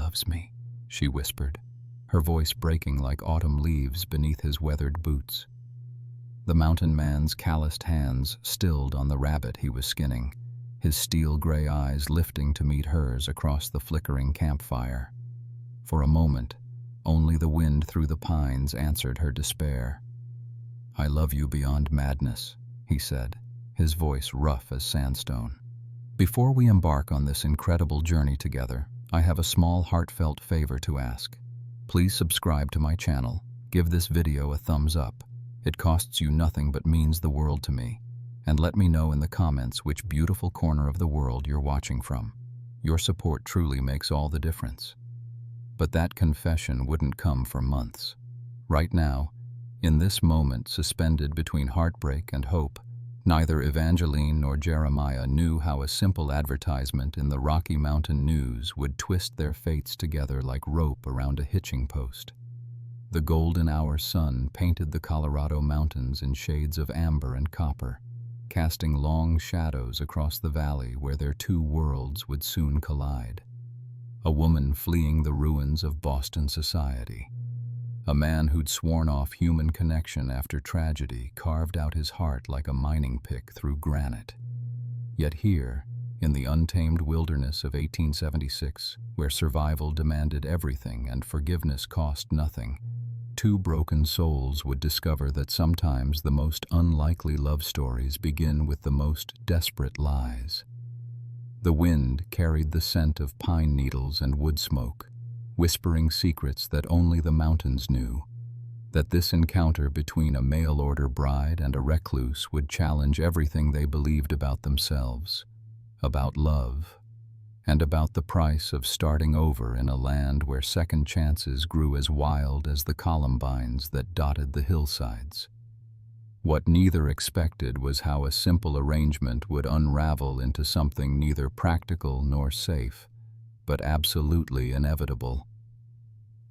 loves me," she whispered, her voice breaking like autumn leaves beneath his weathered boots. The mountain man's calloused hands stilled on the rabbit he was skinning, his steel-gray eyes lifting to meet hers across the flickering campfire. For a moment, only the wind through the pines answered her despair. "I love you beyond madness," he said, his voice rough as sandstone. "Before we embark on this incredible journey together, I have a small heartfelt favor to ask. Please subscribe to my channel, give this video a thumbs up. It costs you nothing but means the world to me. And let me know in the comments which beautiful corner of the world you're watching from. Your support truly makes all the difference." But that confession wouldn't come for months. Right now, in this moment suspended between heartbreak and hope, neither Evangeline nor Jeremiah knew how a simple advertisement in the Rocky Mountain News would twist their fates together like rope around a hitching post. The golden hour sun painted the Colorado mountains in shades of amber and copper, casting long shadows across the valley where their two worlds would soon collide. A woman fleeing the ruins of Boston society. A man who'd sworn off human connection after tragedy carved out his heart like a mining pick through granite. Yet here, in the untamed wilderness of 1876, where survival demanded everything and forgiveness cost nothing, two broken souls would discover that sometimes the most unlikely love stories begin with the most desperate lies. The wind carried the scent of pine needles and wood smoke, whispering secrets that only the mountains knew. That this encounter between a mail-order bride and a recluse would challenge everything they believed about themselves, about love, and about the price of starting over in a land where second chances grew as wild as the columbines that dotted the hillsides. What neither expected was how a simple arrangement would unravel into something neither practical nor safe, but absolutely inevitable.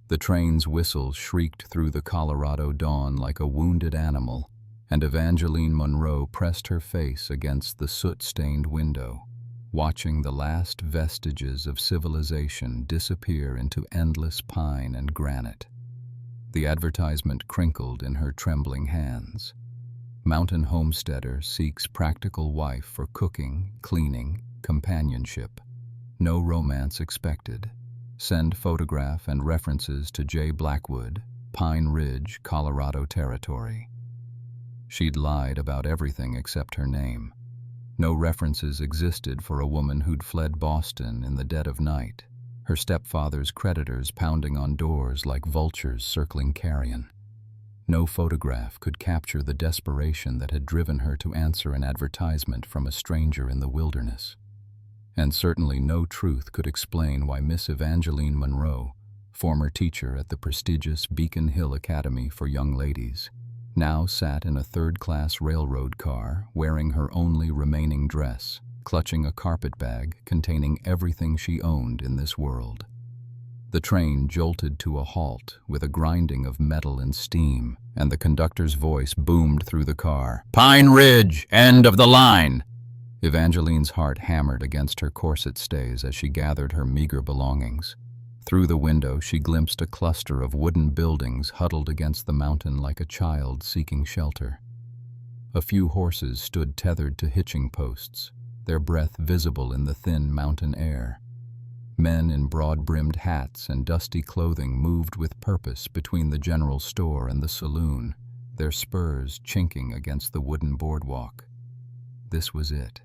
The train's whistle shrieked through the Colorado dawn like a wounded animal, and Evangeline Monroe pressed her face against the soot-stained window, watching the last vestiges of civilization disappear into endless pine and granite. The advertisement crinkled in her trembling hands. Mountain homesteader seeks practical wife for cooking, cleaning, companionship. No romance expected. Send photograph and references to J. Blackwood, Pine Ridge, Colorado territory. She'd lied about everything except her name. No references existed for a woman who'd fled Boston in the dead of night, her stepfather's creditors pounding on doors like vultures circling carrion. No photograph could capture the desperation that had driven her to answer an advertisement from a stranger in the wilderness. And certainly no truth could explain why Miss Evangeline Monroe, former teacher at the prestigious Beacon Hill Academy for Young Ladies, now sat in a third-class railroad car wearing her only remaining dress, clutching a carpet bag containing everything she owned in this world. The train jolted to a halt with a grinding of metal and steam, and the conductor's voice boomed through the car. "Pine Ridge, end of the line!" Evangeline's heart hammered against her corset stays as she gathered her meager belongings. Through the window, she glimpsed a cluster of wooden buildings huddled against the mountain like a child seeking shelter. A few horses stood tethered to hitching posts, their breath visible in the thin mountain air. Men in broad-brimmed hats and dusty clothing moved with purpose between the general store and the saloon, their spurs chinking against the wooden boardwalk. This was it.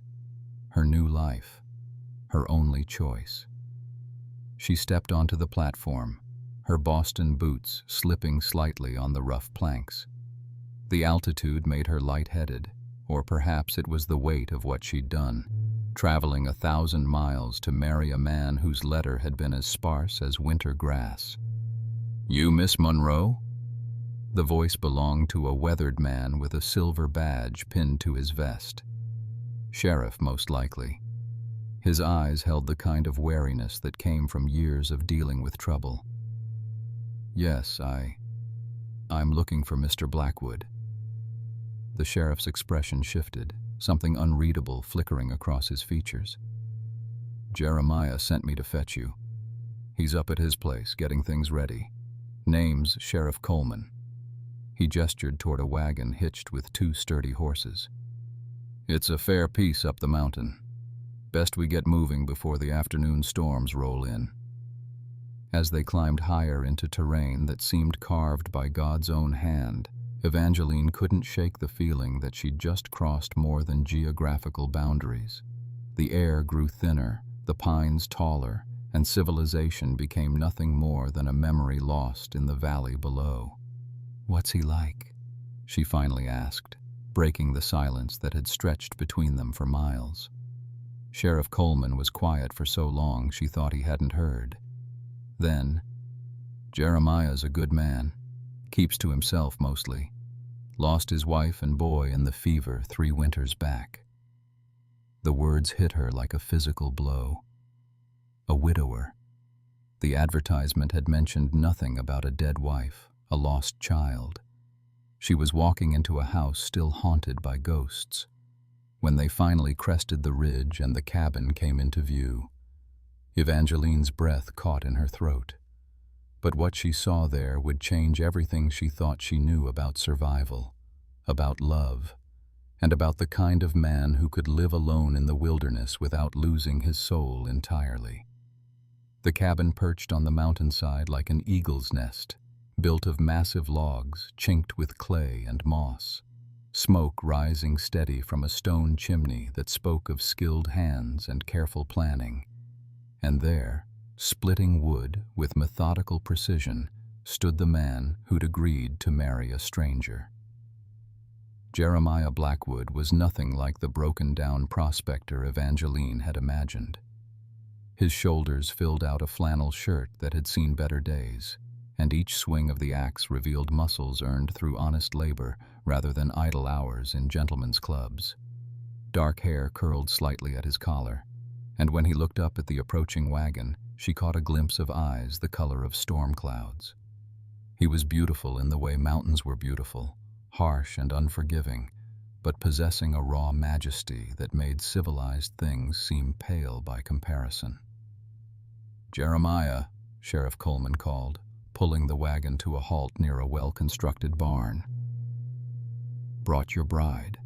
Her new life. Her only choice. She stepped onto the platform, her Boston boots slipping slightly on the rough planks. The altitude made her lightheaded, or perhaps it was the weight of what she'd done, traveling 1,000 miles to marry a man whose letter had been as sparse as winter grass. "You, Miss Monroe?" The voice belonged to a weathered man with a silver badge pinned to his vest. Sheriff, most likely. His eyes held the kind of wariness that came from years of dealing with trouble. "Yes, I'm looking for Mr. Blackwood." The sheriff's expression shifted, something unreadable flickering across his features. "Jeremiah sent me to fetch you. He's up at his place, getting things ready. Name's Sheriff Coleman." He gestured toward a wagon hitched with 2 sturdy horses. "It's a fair piece up the mountain. Best we get moving before the afternoon storms roll in." As they climbed higher into terrain that seemed carved by God's own hand, Evangeline couldn't shake the feeling that she'd just crossed more than geographical boundaries. The air grew thinner, the pines taller, and civilization became nothing more than a memory lost in the valley below. "What's he like?" she finally asked, breaking the silence that had stretched between them for miles. Sheriff Coleman was quiet for so long she thought he hadn't heard. Then, "Jeremiah's a good man. Keeps to himself mostly. Lost his wife and boy in the fever 3 winters back." The words hit her like a physical blow. A widower. The advertisement had mentioned nothing about a dead wife, a lost child. She was walking into a house still haunted by ghosts. When they finally crested the ridge and the cabin came into view, Evangeline's breath caught in her throat. But what she saw there would change everything she thought she knew about survival, about love, and about the kind of man who could live alone in the wilderness without losing his soul entirely. The cabin perched on the mountainside like an eagle's nest, built of massive logs chinked with clay and moss, smoke rising steady from a stone chimney that spoke of skilled hands and careful planning. And there, splitting wood with methodical precision, stood the man who'd agreed to marry a stranger. Jeremiah Blackwood was nothing like the broken-down prospector Evangeline had imagined. His shoulders filled out a flannel shirt that had seen better days, and each swing of the axe revealed muscles earned through honest labor rather than idle hours in gentlemen's clubs. Dark hair curled slightly at his collar, and when he looked up at the approaching wagon, she caught a glimpse of eyes the color of storm clouds. He was beautiful in the way mountains were beautiful, harsh and unforgiving, but possessing a raw majesty that made civilized things seem pale by comparison. "Jeremiah," Sheriff Coleman called, pulling the wagon to a halt near a well-constructed barn. "Brought your bride."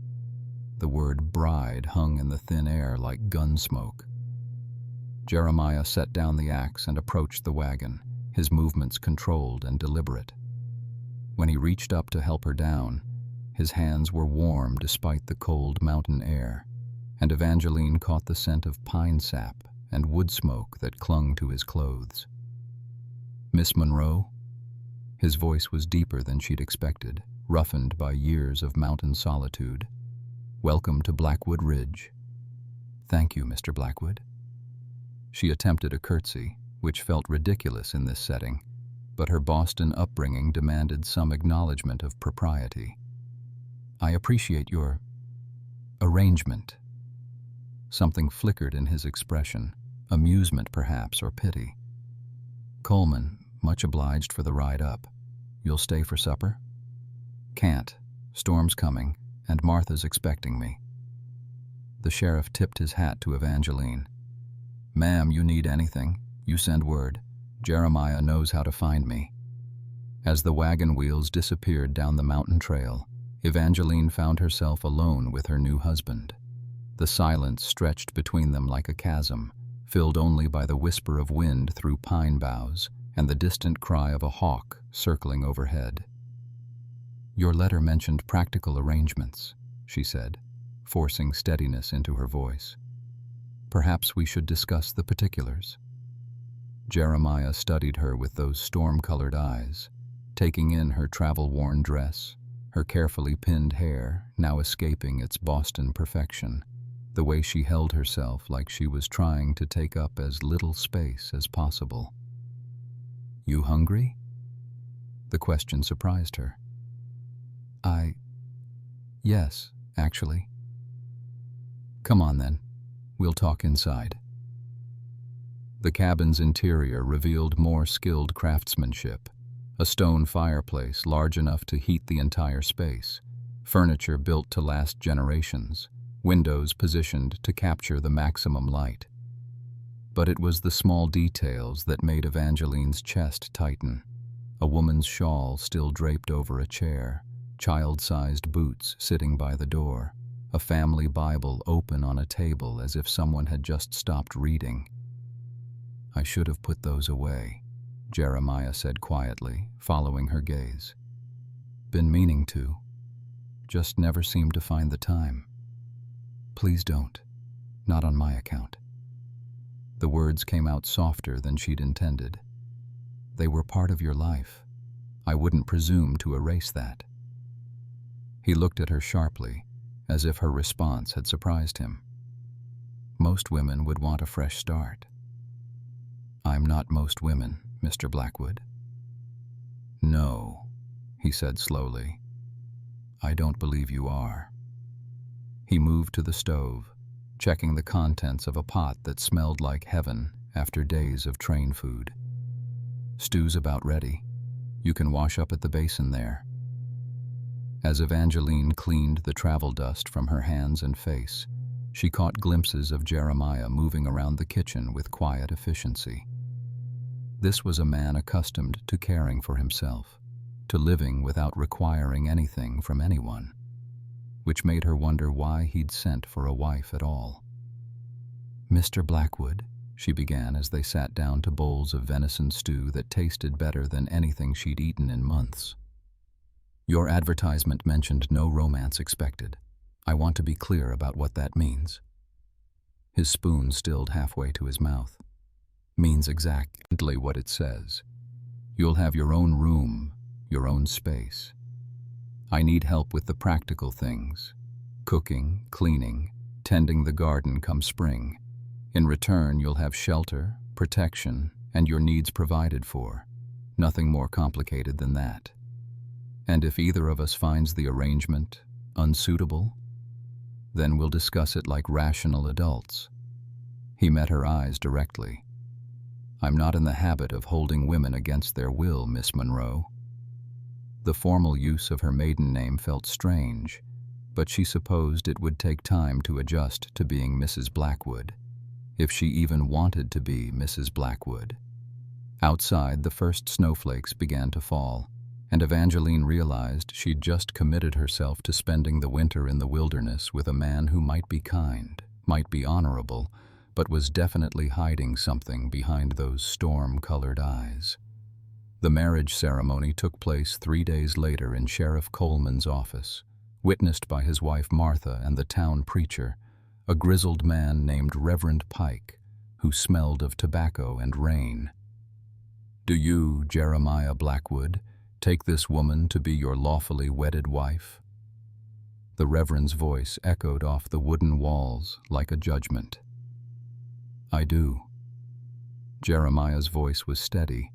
The word bride hung in the thin air like gun smoke. Jeremiah set down the axe and approached the wagon, his movements controlled and deliberate. When he reached up to help her down, his hands were warm despite the cold mountain air, and Evangeline caught the scent of pine sap and wood smoke that clung to his clothes. "Miss Monroe?" His voice was deeper than she'd expected, roughened by years of mountain solitude. "Welcome to Blackwood Ridge." "Thank you, Mr. Blackwood." She attempted a curtsy, which felt ridiculous in this setting, but her Boston upbringing demanded some acknowledgement of propriety. "I appreciate your arrangement." Something flickered in his expression, amusement perhaps, or pity. "Coleman, much obliged for the ride up. You'll stay for supper?" "Can't. Storm's coming, and Martha's expecting me." The sheriff tipped his hat to Evangeline. "Ma'am, you need anything, you send word. Jeremiah knows how to find me." As the wagon wheels disappeared down the mountain trail, Evangeline found herself alone with her new husband. The silence stretched between them like a chasm, filled only by the whisper of wind through pine boughs and the distant cry of a hawk circling overhead. "Your letter mentioned practical arrangements," she said, forcing steadiness into her voice. "Perhaps we should discuss the particulars." Jeremiah studied her with those storm-colored eyes, taking in her travel-worn dress, her carefully pinned hair now escaping its Boston perfection, the way she held herself like she was trying to take up as little space as possible. "You hungry?" The question surprised her. Yes, actually." "Come on then. We'll talk inside." The cabin's interior revealed more skilled craftsmanship, a stone fireplace large enough to heat the entire space, furniture built to last generations, windows positioned to capture the maximum light. But it was the small details that made Evangeline's chest tighten. A woman's shawl still draped over a chair, child-sized boots sitting by the door, a family Bible open on a table as if someone had just stopped reading. "I should have put those away," Jeremiah said quietly, following her gaze. "Been meaning to. Just never seemed to find the time. Please don't. Not on my account." The words came out softer than she'd intended. "They were part of your life. I wouldn't presume to erase that." He looked at her sharply, as if her response had surprised him. "Most women would want a fresh start." "I'm not most women, Mr. Blackwood." "No," he said slowly. "I don't believe you are." He moved to the stove, checking the contents of a pot that smelled like heaven after days of train food. "Stew's about ready. You can wash up at the basin there." As Evangeline cleaned the travel dust from her hands and face, she caught glimpses of Jeremiah moving around the kitchen with quiet efficiency. This was a man accustomed to caring for himself, to living without requiring anything from anyone, which made her wonder why he'd sent for a wife at all. "Mr. Blackwood," she began as they sat down to bowls of venison stew that tasted better than anything she'd eaten in months. "Your advertisement mentioned no romance expected. I want to be clear about what that means." His spoon stilled halfway to his mouth. "Means exactly what it says. You'll have your own room, your own space. I need help with the practical things: cooking, cleaning, tending the garden come spring. In return, you'll have shelter, protection, and your needs provided for. Nothing more complicated than that. And if either of us finds the arrangement unsuitable, then we'll discuss it like rational adults." He met her eyes directly. "I'm not in the habit of holding women against their will, Miss Monroe." The formal use of her maiden name felt strange, but she supposed it would take time to adjust to being Mrs. Blackwood, if she even wanted to be Mrs. Blackwood. Outside, the first snowflakes began to fall, and Evangeline realized she'd just committed herself to spending the winter in the wilderness with a man who might be kind, might be honorable, but was definitely hiding something behind those storm-colored eyes. The marriage ceremony took place 3 days later in Sheriff Coleman's office, witnessed by his wife Martha and the town preacher, a grizzled man named Reverend Pike, who smelled of tobacco and rain. "Do you, Jeremiah Blackwood, take this woman to be your lawfully wedded wife?" The Reverend's voice echoed off the wooden walls like a judgment. "I do." Jeremiah's voice was steady,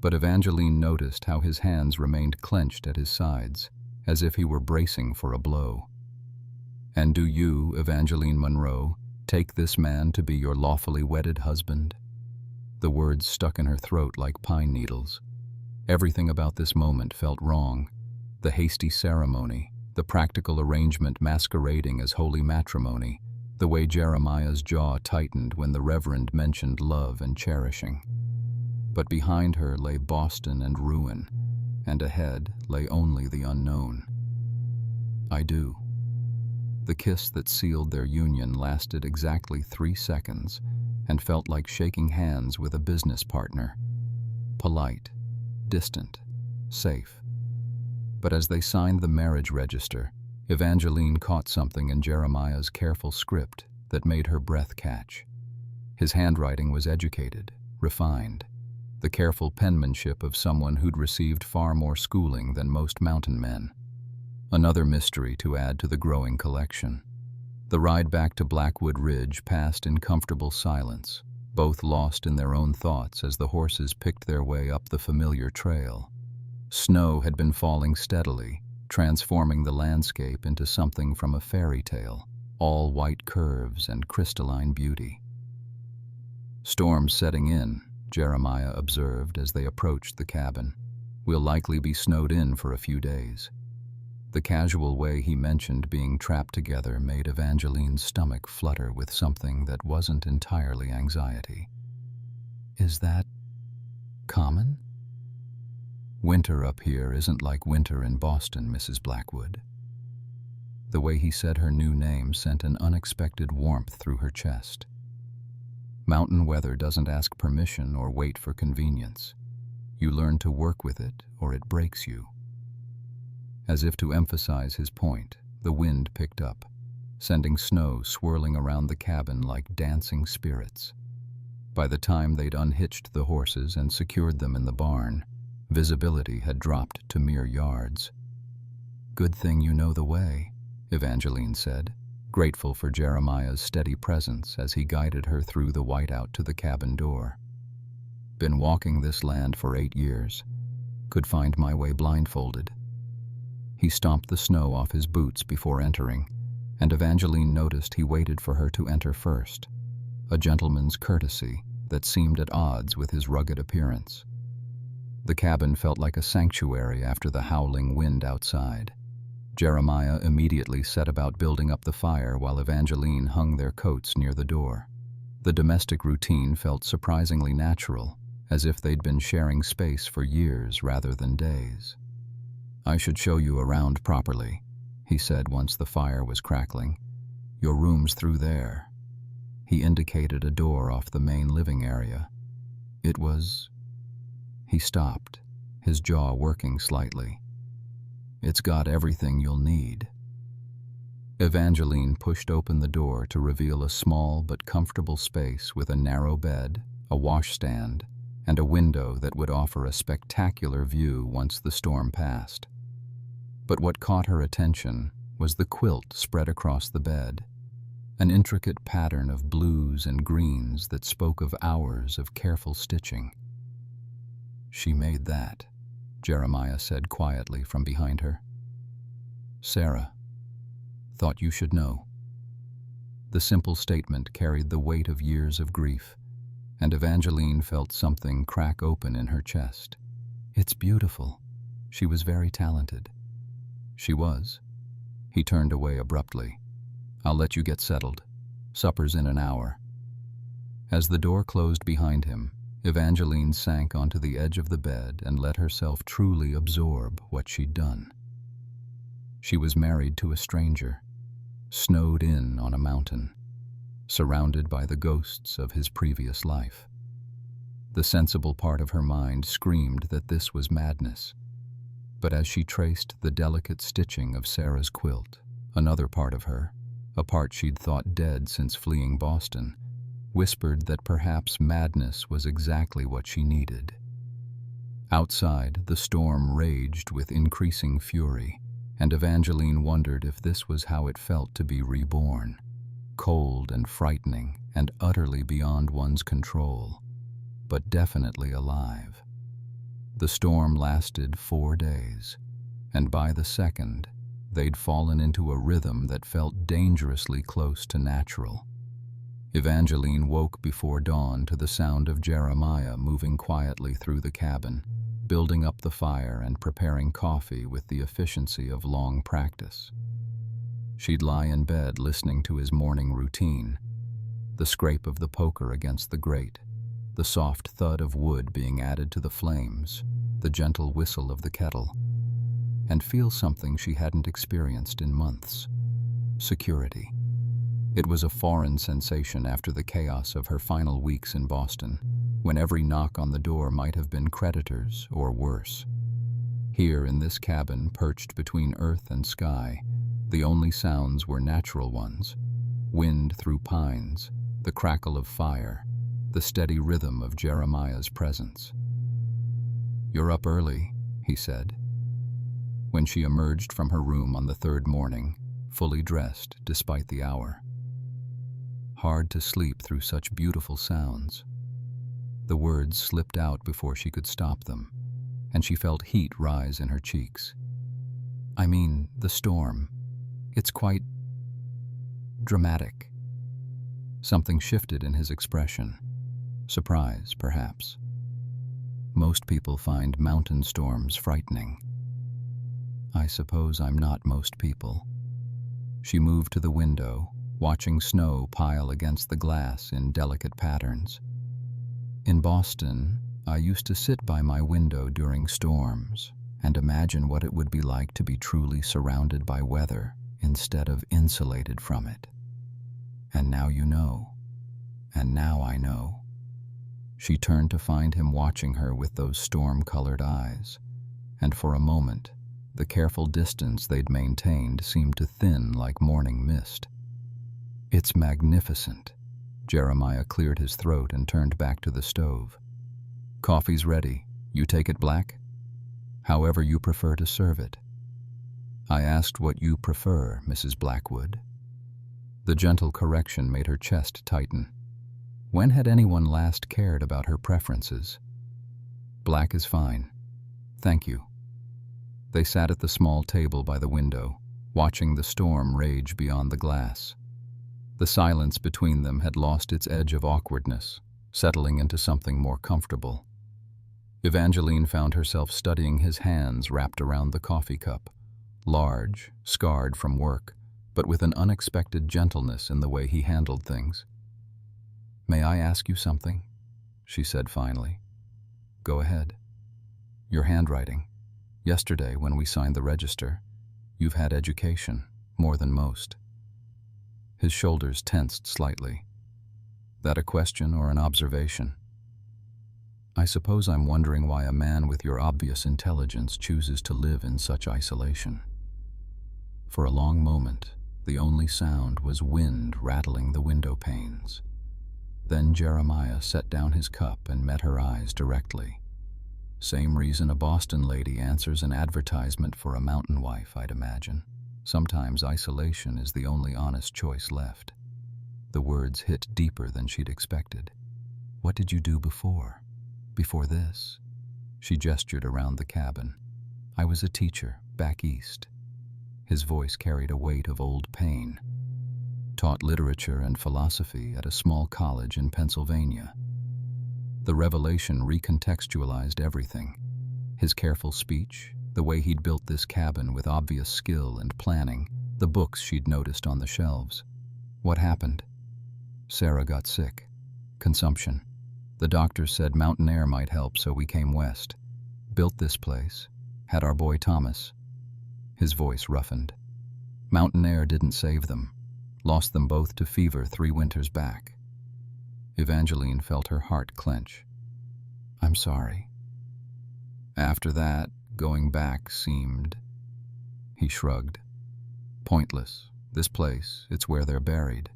but Evangeline noticed how his hands remained clenched at his sides, as if he were bracing for a blow. "And do you, Evangeline Monroe, take this man to be your lawfully wedded husband?" The words stuck in her throat like pine needles. Everything about this moment felt wrong. The hasty ceremony, the practical arrangement masquerading as holy matrimony, the way Jeremiah's jaw tightened when the Reverend mentioned love and cherishing. But behind her lay Boston and ruin, and ahead lay only the unknown. "I do." The kiss that sealed their union lasted exactly 3 seconds and felt like shaking hands with a business partner. Polite, distant, safe. But as they signed the marriage register, Evangeline caught something in Jeremiah's careful script that made her breath catch. His handwriting was educated, refined, the careful penmanship of someone who'd received far more schooling than most mountain men. Another mystery to add to the growing collection. The ride back to Blackwood Ridge passed in comfortable silence, both lost in their own thoughts as the horses picked their way up the familiar trail. Snow had been falling steadily, transforming the landscape into something from a fairy tale, all white curves and crystalline beauty. "Storm's setting in," Jeremiah observed as they approached the cabin. "We'll likely be snowed in for a few days." The casual way he mentioned being trapped together made Evangeline's stomach flutter with something that wasn't entirely anxiety. Is that common? Winter up here isn't like winter in Boston, Mrs. Blackwood. The way he said her new name sent an unexpected warmth through her chest. Mountain weather doesn't ask permission or wait for convenience. You learn to work with it, or it breaks you. As if to emphasize his point, the wind picked up, sending snow swirling around the cabin like dancing spirits. By the time they'd unhitched the horses and secured them in the barn, visibility had dropped to mere yards. "Good thing you know the way," Evangeline said, grateful for Jeremiah's steady presence as he guided her through the whiteout to the cabin door. "Been walking this land for 8 years. Could find my way blindfolded." He stomped the snow off his boots before entering, and Evangeline noticed he waited for her to enter first, a gentleman's courtesy that seemed at odds with his rugged appearance. The cabin felt like a sanctuary after the howling wind outside. Jeremiah immediately set about building up the fire while Evangeline hung their coats near the door. The domestic routine felt surprisingly natural, as if they'd been sharing space for years rather than days. "I should show you around properly," he said once the fire was crackling. "Your room's through there." He indicated a door off the main living area. It was... He stopped, his jaw working slightly. "It's got everything you'll need." Evangeline pushed open the door to reveal a small but comfortable space with a narrow bed, a washstand, and a window that would offer a spectacular view once the storm passed. But what caught her attention was the quilt spread across the bed, an intricate pattern of blues and greens that spoke of hours of careful stitching. "She made that," Jeremiah said quietly from behind her. "Sarah. Thought you should know." The simple statement carried the weight of years of grief, and Evangeline felt something crack open in her chest. "It's beautiful. She was very talented." "She was." He turned away abruptly. "I'll let you get settled. Supper's in an hour." As the door closed behind him, Evangeline sank onto the edge of the bed and let herself truly absorb what she'd done. She was married to a stranger, snowed in on a mountain, surrounded by the ghosts of his previous life. The sensible part of her mind screamed that this was madness, but as she traced the delicate stitching of Sarah's quilt, another part of her, a part she'd thought dead since fleeing Boston, whispered that perhaps madness was exactly what she needed. Outside, the storm raged with increasing fury, and Evangeline wondered if this was how it felt to be reborn, cold and frightening and utterly beyond one's control, but definitely alive. The storm lasted 4 days, and by the second, they'd fallen into a rhythm that felt dangerously close to natural. Evangeline woke before dawn to the sound of Jeremiah moving quietly through the cabin, building up the fire and preparing coffee with the efficiency of long practice. She'd lie in bed listening to his morning routine, the scrape of the poker against the grate, the soft thud of wood being added to the flames, the gentle whistle of the kettle, and feel something she hadn't experienced in months: security. It was a foreign sensation after the chaos of her final weeks in Boston, when every knock on the door might have been creditors or worse. Here in this cabin, perched between earth and sky, the only sounds were natural ones: wind through pines, the crackle of fire, the steady rhythm of Jeremiah's presence. "You're up early," he said. When she emerged from her room on the 3rd morning, fully dressed despite the hour. Hard to sleep through such beautiful sounds. The words slipped out before she could stop them, and she felt heat rise in her cheeks. "I mean, the storm. It's quite dramatic." Something shifted in his expression. Surprise, perhaps. Most people find mountain storms frightening. "I suppose I'm not most people." She moved to the window, watching snow pile against the glass in delicate patterns. In Boston, I used to sit by my window during storms and imagine what it would be like to be truly surrounded by weather instead of insulated from it. And now you know. And now I know." She turned to find him watching her with those storm-colored eyes, and for a moment, the careful distance they'd maintained seemed to thin like morning mist. "It's magnificent." Jeremiah cleared his throat and turned back to the stove. "Coffee's ready. You take it black? However you prefer to serve it." "I asked what you prefer, Mrs. Blackwood." The gentle correction made her chest tighten. When had anyone last cared about her preferences? "Black is fine. Thank you." They sat at the small table by the window, watching the storm rage beyond the glass. The silence between them had lost its edge of awkwardness, settling into something more comfortable. Evangeline found herself studying his hands wrapped around the coffee cup, large, scarred from work, but with an unexpected gentleness in the way he handled things. "May I ask you something?" she said finally. "Go ahead." "Your handwriting. Yesterday, when we signed the register, you've had education, more than most." His shoulders tensed slightly. "That a question or an observation?" "I suppose I'm wondering why a man with your obvious intelligence chooses to live in such isolation." For a long moment, the only sound was wind rattling the window panes. Then Jeremiah set down his cup and met her eyes directly. "Same reason a Boston lady answers an advertisement for a mountain wife, I'd imagine. Sometimes isolation is the only honest choice left." The words hit deeper than she'd expected. "What did you do before this?" She gestured around the cabin. "I was a teacher, back east." His voice carried a weight of old pain. "Taught literature and philosophy at a small college in Pennsylvania." The revelation recontextualized everything. His careful speech, the way he'd built this cabin with obvious skill and planning, the books she'd noticed on the shelves. "What happened?" "Sarah got sick. Consumption. The doctors said mountain air might help, so we came west. Built this place. Had our boy Thomas." His voice roughened. "Mountain air didn't save them. Lost them both to fever 3 winters back." Evangeline felt her heart clench. "I'm sorry." "After that, going back seemed..." He shrugged. "Pointless. This place, it's where they're buried.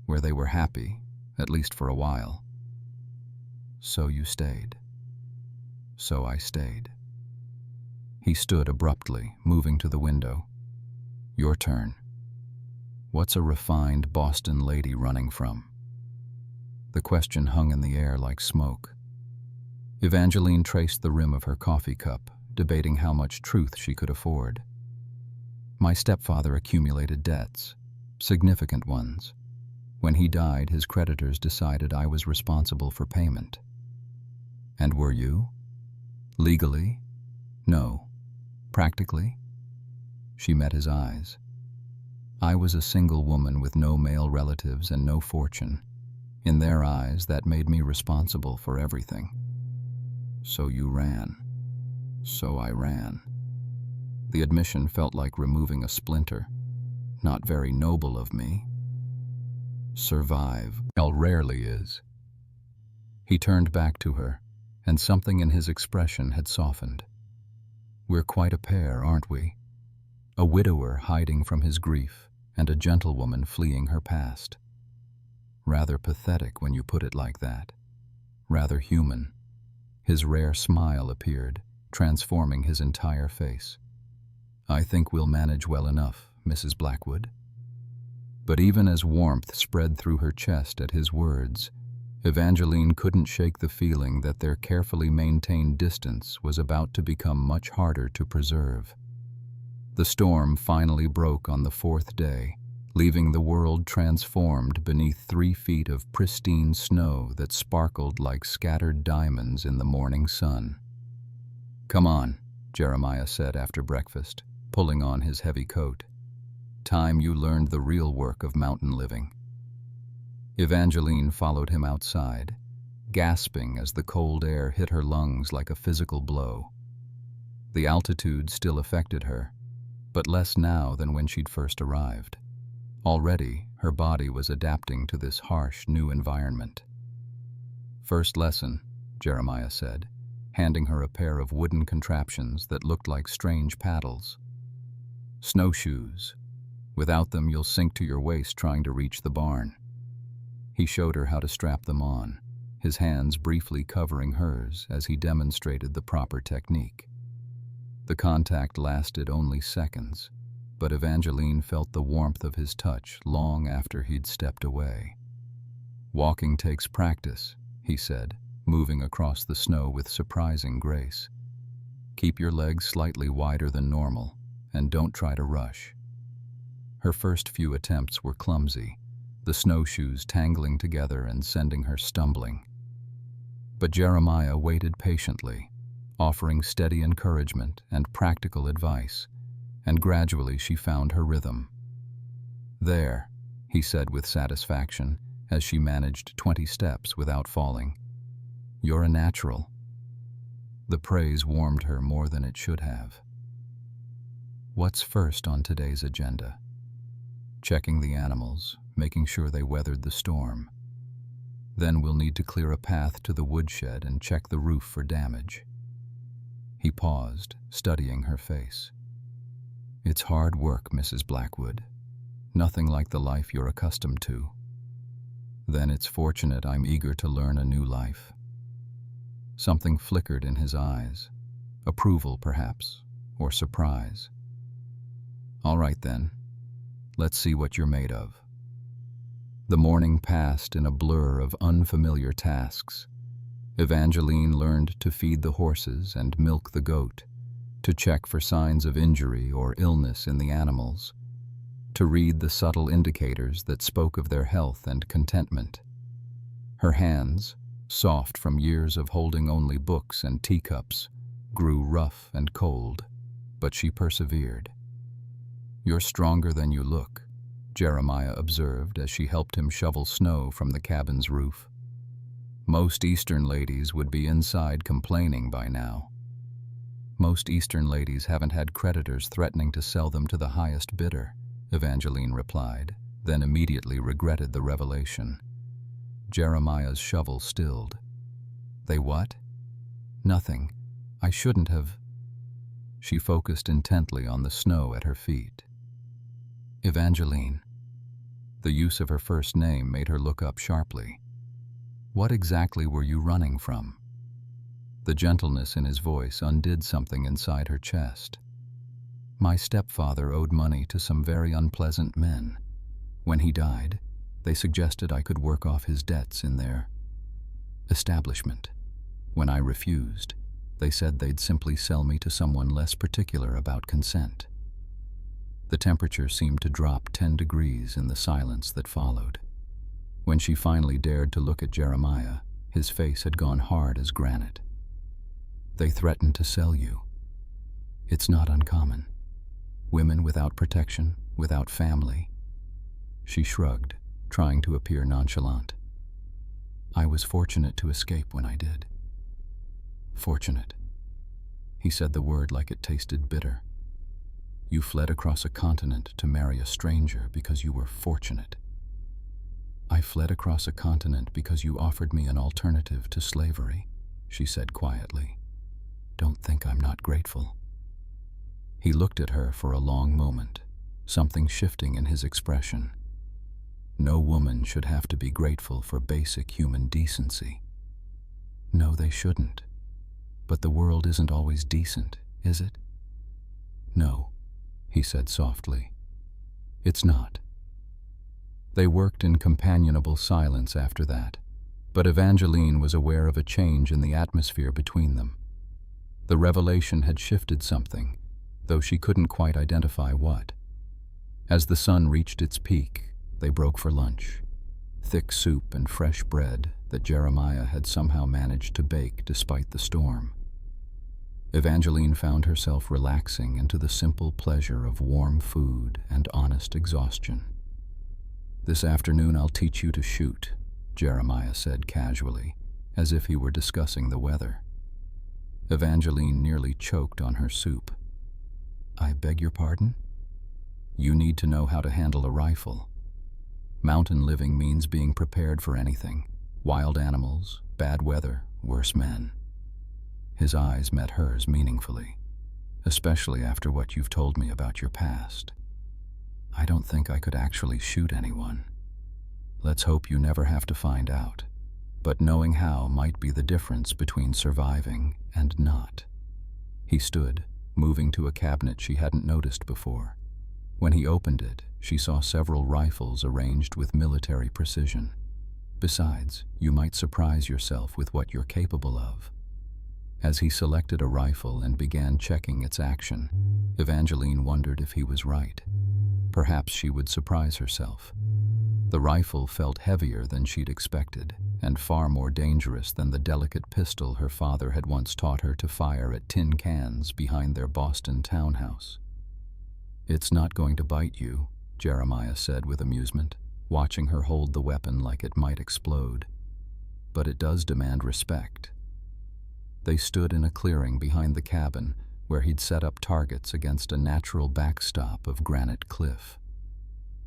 Where they were happy, at least for a while." "So you stayed." "So I stayed." He stood abruptly, moving to the window. "Your turn. What's a refined Boston lady running from?" The question hung in the air like smoke. Evangeline traced the rim of her coffee cup, debating how much truth she could afford. "My stepfather accumulated debts, significant ones. When he died, his creditors decided I was responsible for payment." "And were you?" "Legally? No. Practically?" She met his eyes. "I was a single woman with no male relatives and no fortune. In their eyes, that made me responsible for everything." "So you ran." "So I ran." The admission felt like removing a splinter. "Not very noble of me." "Survive. Hell rarely is." He turned back to her, and something in his expression had softened. "We're quite a pair, aren't we? A widower hiding from his grief, and a gentlewoman fleeing her past. Rather pathetic when you put it like that. Rather human." His rare smile appeared, transforming his entire face. "I think we'll manage well enough, Mrs. Blackwood." But even as warmth spread through her chest at his words, Evangeline couldn't shake the feeling that their carefully maintained distance was about to become much harder to preserve. The storm finally broke on the 4th day, leaving the world transformed beneath 3 feet of pristine snow that sparkled like scattered diamonds in the morning sun. "Come on," Jeremiah said after breakfast, pulling on his heavy coat. "Time you learned the real work of mountain living." Evangeline followed him outside. gasping as the cold air hit her lungs like a physical blow. The altitude still affected her, but less now than when she'd first arrived. Already, her body was adapting to this harsh, new environment. "First lesson," Jeremiah said, handing her a pair of wooden contraptions that looked like strange paddles. "Snowshoes. Without them, you'll sink to your waist trying to reach the barn." He showed her how to strap them on, his hands briefly covering hers as he demonstrated the proper technique. The contact lasted only seconds, but Evangeline felt the warmth of his touch long after he'd stepped away. "Walking takes practice," he said, moving across the snow with surprising grace. "Keep your legs slightly wider than normal, and don't try to rush." Her first few attempts were clumsy, the snowshoes tangling together and sending her stumbling. But Jeremiah waited patiently, offering steady encouragement and practical advice, and gradually she found her rhythm. "There," he said with satisfaction, as she managed 20 steps without falling. "You're a natural." The praise warmed her more than it should have. "What's first on today's agenda?" "Checking the animals, making sure they weathered the storm. Then we'll need to clear a path to the woodshed and check the roof for damage." He paused, studying her face. "It's hard work, Mrs. Blackwood. Nothing like the life you're accustomed to." "Then it's fortunate I'm eager to learn a new life." Something flickered in his eyes. Approval, perhaps, or surprise. "All right, then. Let's see what you're made of." The morning passed in a blur of unfamiliar tasks. Evangeline learned to feed the horses and milk the goat, to check for signs of injury or illness in the animals, to read the subtle indicators that spoke of their health and contentment. Her hands, soft from years of holding only books and teacups, grew rough and cold, but she persevered. "You're stronger than you look," Jeremiah observed as she helped him shovel snow from the cabin's roof. "Most Eastern ladies would be inside complaining by now." "Most Eastern ladies haven't had creditors threatening to sell them to the highest bidder," Evangeline replied, then immediately regretted the revelation. Jeremiah's shovel stilled. "They what?" "Nothing. I shouldn't have." She focused intently on the snow at her feet. "Evangeline." The use of her first name made her look up sharply. "What exactly were you running from?" The gentleness in his voice undid something inside her chest. "My stepfather owed money to some very unpleasant men. When he died, they suggested I could work off his debts in their establishment. When I refused, they said they'd simply sell me to someone less particular about consent." The temperature seemed to drop 10 degrees in the silence that followed. When she finally dared to look at Jeremiah, his face had gone hard as granite. "They threatened to sell you. It's not uncommon. Women without protection, without family." She shrugged, trying to appear nonchalant. "I was fortunate to escape when I did." "Fortunate." He said the word like it tasted bitter. "You fled across a continent to marry a stranger because you were fortunate." "I fled across a continent because you offered me an alternative to slavery," she said quietly. "Don't think I'm not grateful." He looked at her for a long moment, something shifting in his expression. No woman should have to be grateful for basic human decency. "No, they shouldn't. But the world isn't always decent, is it?" "No," he said softly. "It's not." They worked in companionable silence after that, but Evangeline was aware of a change in the atmosphere between them. The revelation had shifted something, though she couldn't quite identify what. As the sun reached its peak, they broke for lunch. Thick soup and fresh bread that Jeremiah had somehow managed to bake despite the storm. Evangeline found herself relaxing into the simple pleasure of warm food and honest exhaustion. "This afternoon I'll teach you to shoot," Jeremiah said casually, as if he were discussing the weather. Evangeline nearly choked on her soup. "I beg your pardon?" "You need to know how to handle a rifle. Mountain living means being prepared for anything. Wild animals, bad weather, worse men." His eyes met hers meaningfully. "Especially after what you've told me about your past. I don't think I could actually shoot anyone. Let's hope you never have to find out. But knowing how might be the difference between surviving and not." He stood, moving to a cabinet she hadn't noticed before. When he opened it, she saw several rifles arranged with military precision. "Besides, you might surprise yourself with what you're capable of." As he selected a rifle and began checking its action, Evangeline wondered if he was right. Perhaps she would surprise herself. The rifle felt heavier than she'd expected, and far more dangerous than the delicate pistol her father had once taught her to fire at tin cans behind their Boston townhouse. "It's not going to bite you," Jeremiah said with amusement, watching her hold the weapon like it might explode. "But it does demand respect." They stood in a clearing behind the cabin where he'd set up targets against a natural backstop of granite cliff.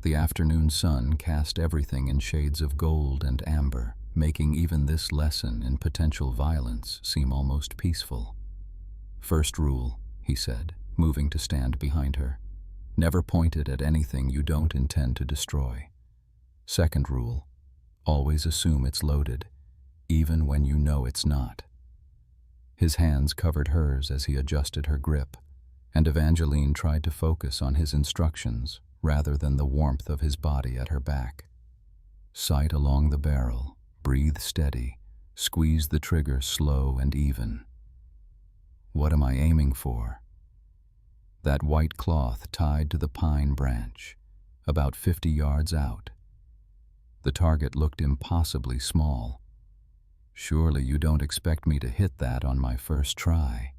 The afternoon sun cast everything in shades of gold and amber, making even this lesson in potential violence seem almost peaceful. "First rule," he said, moving to stand behind her. "Never point it at anything you don't intend to destroy. Second rule, always assume it's loaded, even when you know it's not." His hands covered hers as he adjusted her grip, and Evangeline tried to focus on his instructions rather than the warmth of his body at her back. "Sight along the barrel, breathe steady, squeeze the trigger slow and even." "What am I aiming for?" "That white cloth tied to the pine branch, about 50 yards out." The target looked impossibly small. "Surely you don't expect me to hit that on my first try."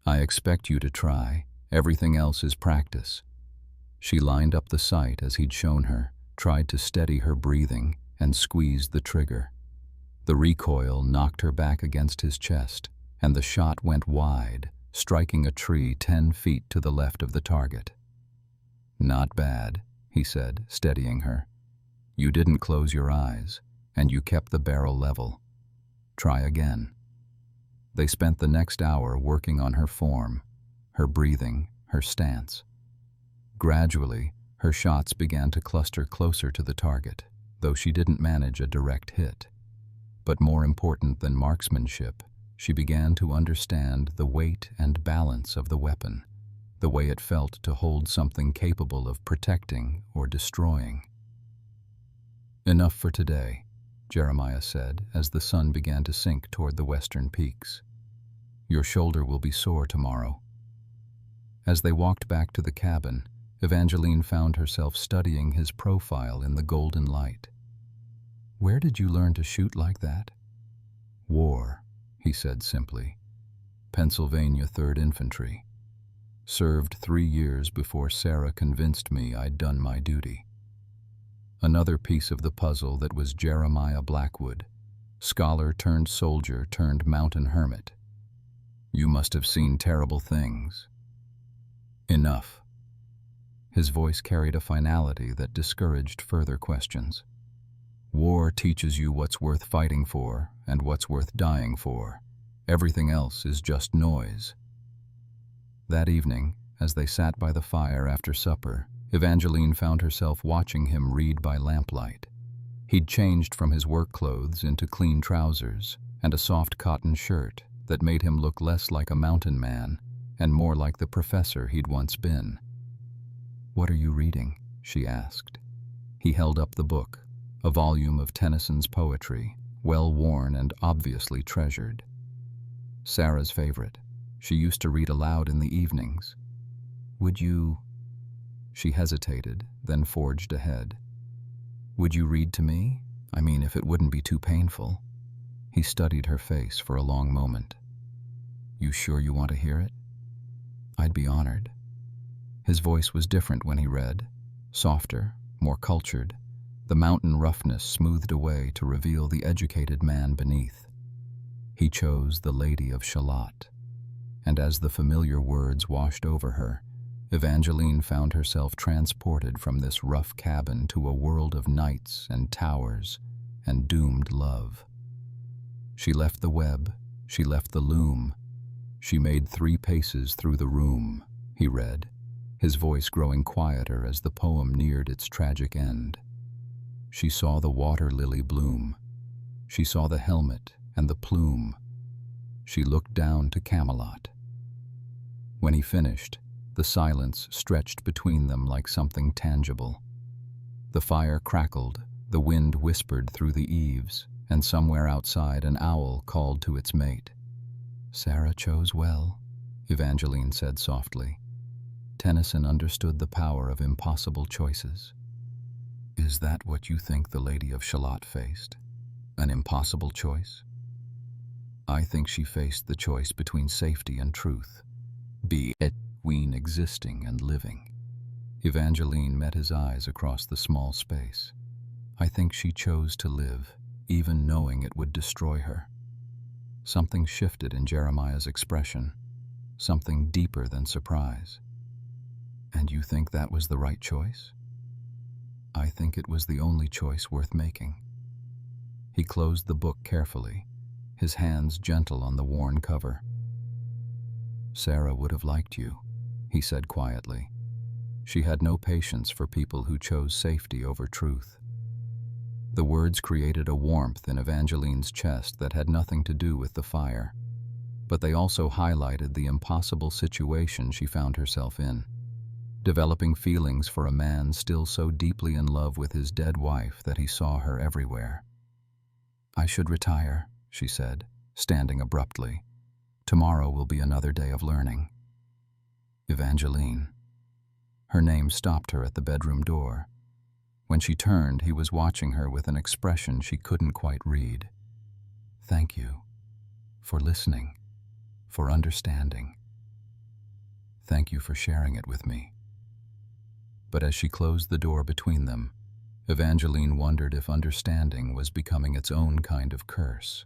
"I expect you to try. Everything else is practice." She lined up the sight as he'd shown her, tried to steady her breathing, and squeezed the trigger. The recoil knocked her back against his chest, and the shot went wide, striking a tree 10 feet to the left of the target. "Not bad," he said, steadying her. "You didn't close your eyes, and you kept the barrel level. Try again." They spent the next hour working on her form, her breathing, her stance. Gradually, her shots began to cluster closer to the target, though she didn't manage a direct hit. But more important than marksmanship, she began to understand the weight and balance of the weapon, the way it felt to hold something capable of protecting or destroying. "Enough for today," Jeremiah said as the sun began to sink toward the western peaks. "Your shoulder will be sore tomorrow." As they walked back to the cabin, Evangeline found herself studying his profile in the golden light. "Where did you learn to shoot like that?" "War," he said simply. "Pennsylvania 3rd Infantry. Served 3 years before Sarah convinced me I'd done my duty." Another piece of the puzzle that was Jeremiah Blackwood, scholar turned soldier turned mountain hermit. "You must have seen terrible things." "Enough." His voice carried a finality that discouraged further questions. "War teaches you what's worth fighting for and what's worth dying for. Everything else is just noise." That evening, as they sat by the fire after supper, Evangeline found herself watching him read by lamplight. He'd changed from his work clothes into clean trousers and a soft cotton shirt that made him look less like a mountain man and more like the professor he'd once been. "What are you reading?" she asked. He held up the book, a volume of Tennyson's poetry, well-worn and obviously treasured. Sarah's favorite. She used to read aloud in the evenings. "Would you—" She hesitated, then forged ahead. "Would you read to me? I mean, if it wouldn't be too painful." He studied her face for a long moment. "You sure you want to hear it?" "I'd be honored." His voice was different when he read, softer, more cultured, the mountain roughness smoothed away to reveal the educated man beneath. He chose the Lady of Shalott. And as the familiar words washed over her, Evangeline found herself transported from this rough cabin to a world of knights and towers and doomed love. She left the web, she left the loom. She made 3 paces through the room, he read, his voice growing quieter as the poem neared its tragic end. She saw the water lily bloom. She saw the helmet and the plume. She looked down to Camelot. When he finished, the silence stretched between them like something tangible. The fire crackled, the wind whispered through the eaves, and somewhere outside an owl called to its mate. "Sarah chose well," Evangeline said softly. Tennyson understood the power of impossible choices. "Is that what you think the Lady of Shalott faced? An impossible choice?" "I think she faced the choice between safety and truth, between existing and living." Evangeline met his eyes across the small space. "I think she chose to live, even knowing it would destroy her." Something shifted in Jeremiah's expression, something deeper than surprise. "And you think that was the right choice?" "I think it was the only choice worth making." He closed the book carefully, his hands gentle on the worn cover. "Sarah would have liked you," he said quietly. She had no patience for people who chose safety over truth. The words created a warmth in Evangeline's chest that had nothing to do with the fire, but they also highlighted the impossible situation she found herself in, developing feelings for a man still so deeply in love with his dead wife that he saw her everywhere. "I should retire," she said, standing abruptly. "Tomorrow will be another day of learning." "Evangeline." Her name stopped her at the bedroom door. When she turned, he was watching her with an expression she couldn't quite read. "Thank you for listening, for understanding. Thank you for sharing it with me." But as she closed the door between them, Evangeline wondered if understanding was becoming its own kind of curse.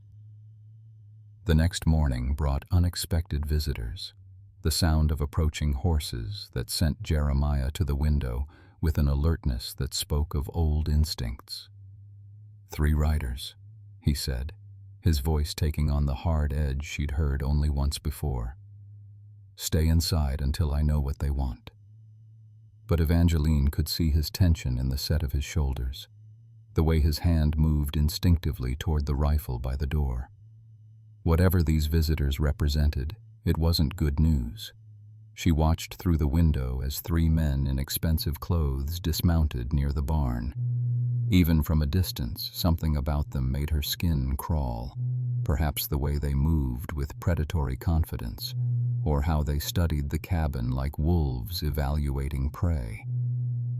The next morning brought unexpected visitors, the sound of approaching horses that sent Jeremiah to the window with an alertness that spoke of old instincts. "3 riders," he said, his voice taking on the hard edge she'd heard only once before. "Stay inside until I know what they want." But Evangeline could see his tension in the set of his shoulders, the way his hand moved instinctively toward the rifle by the door. Whatever these visitors represented, it wasn't good news. She watched through the window as 3 men in expensive clothes dismounted near the barn. Even from a distance, something about them made her skin crawl, perhaps the way they moved with predatory confidence, or how they studied the cabin like wolves evaluating prey.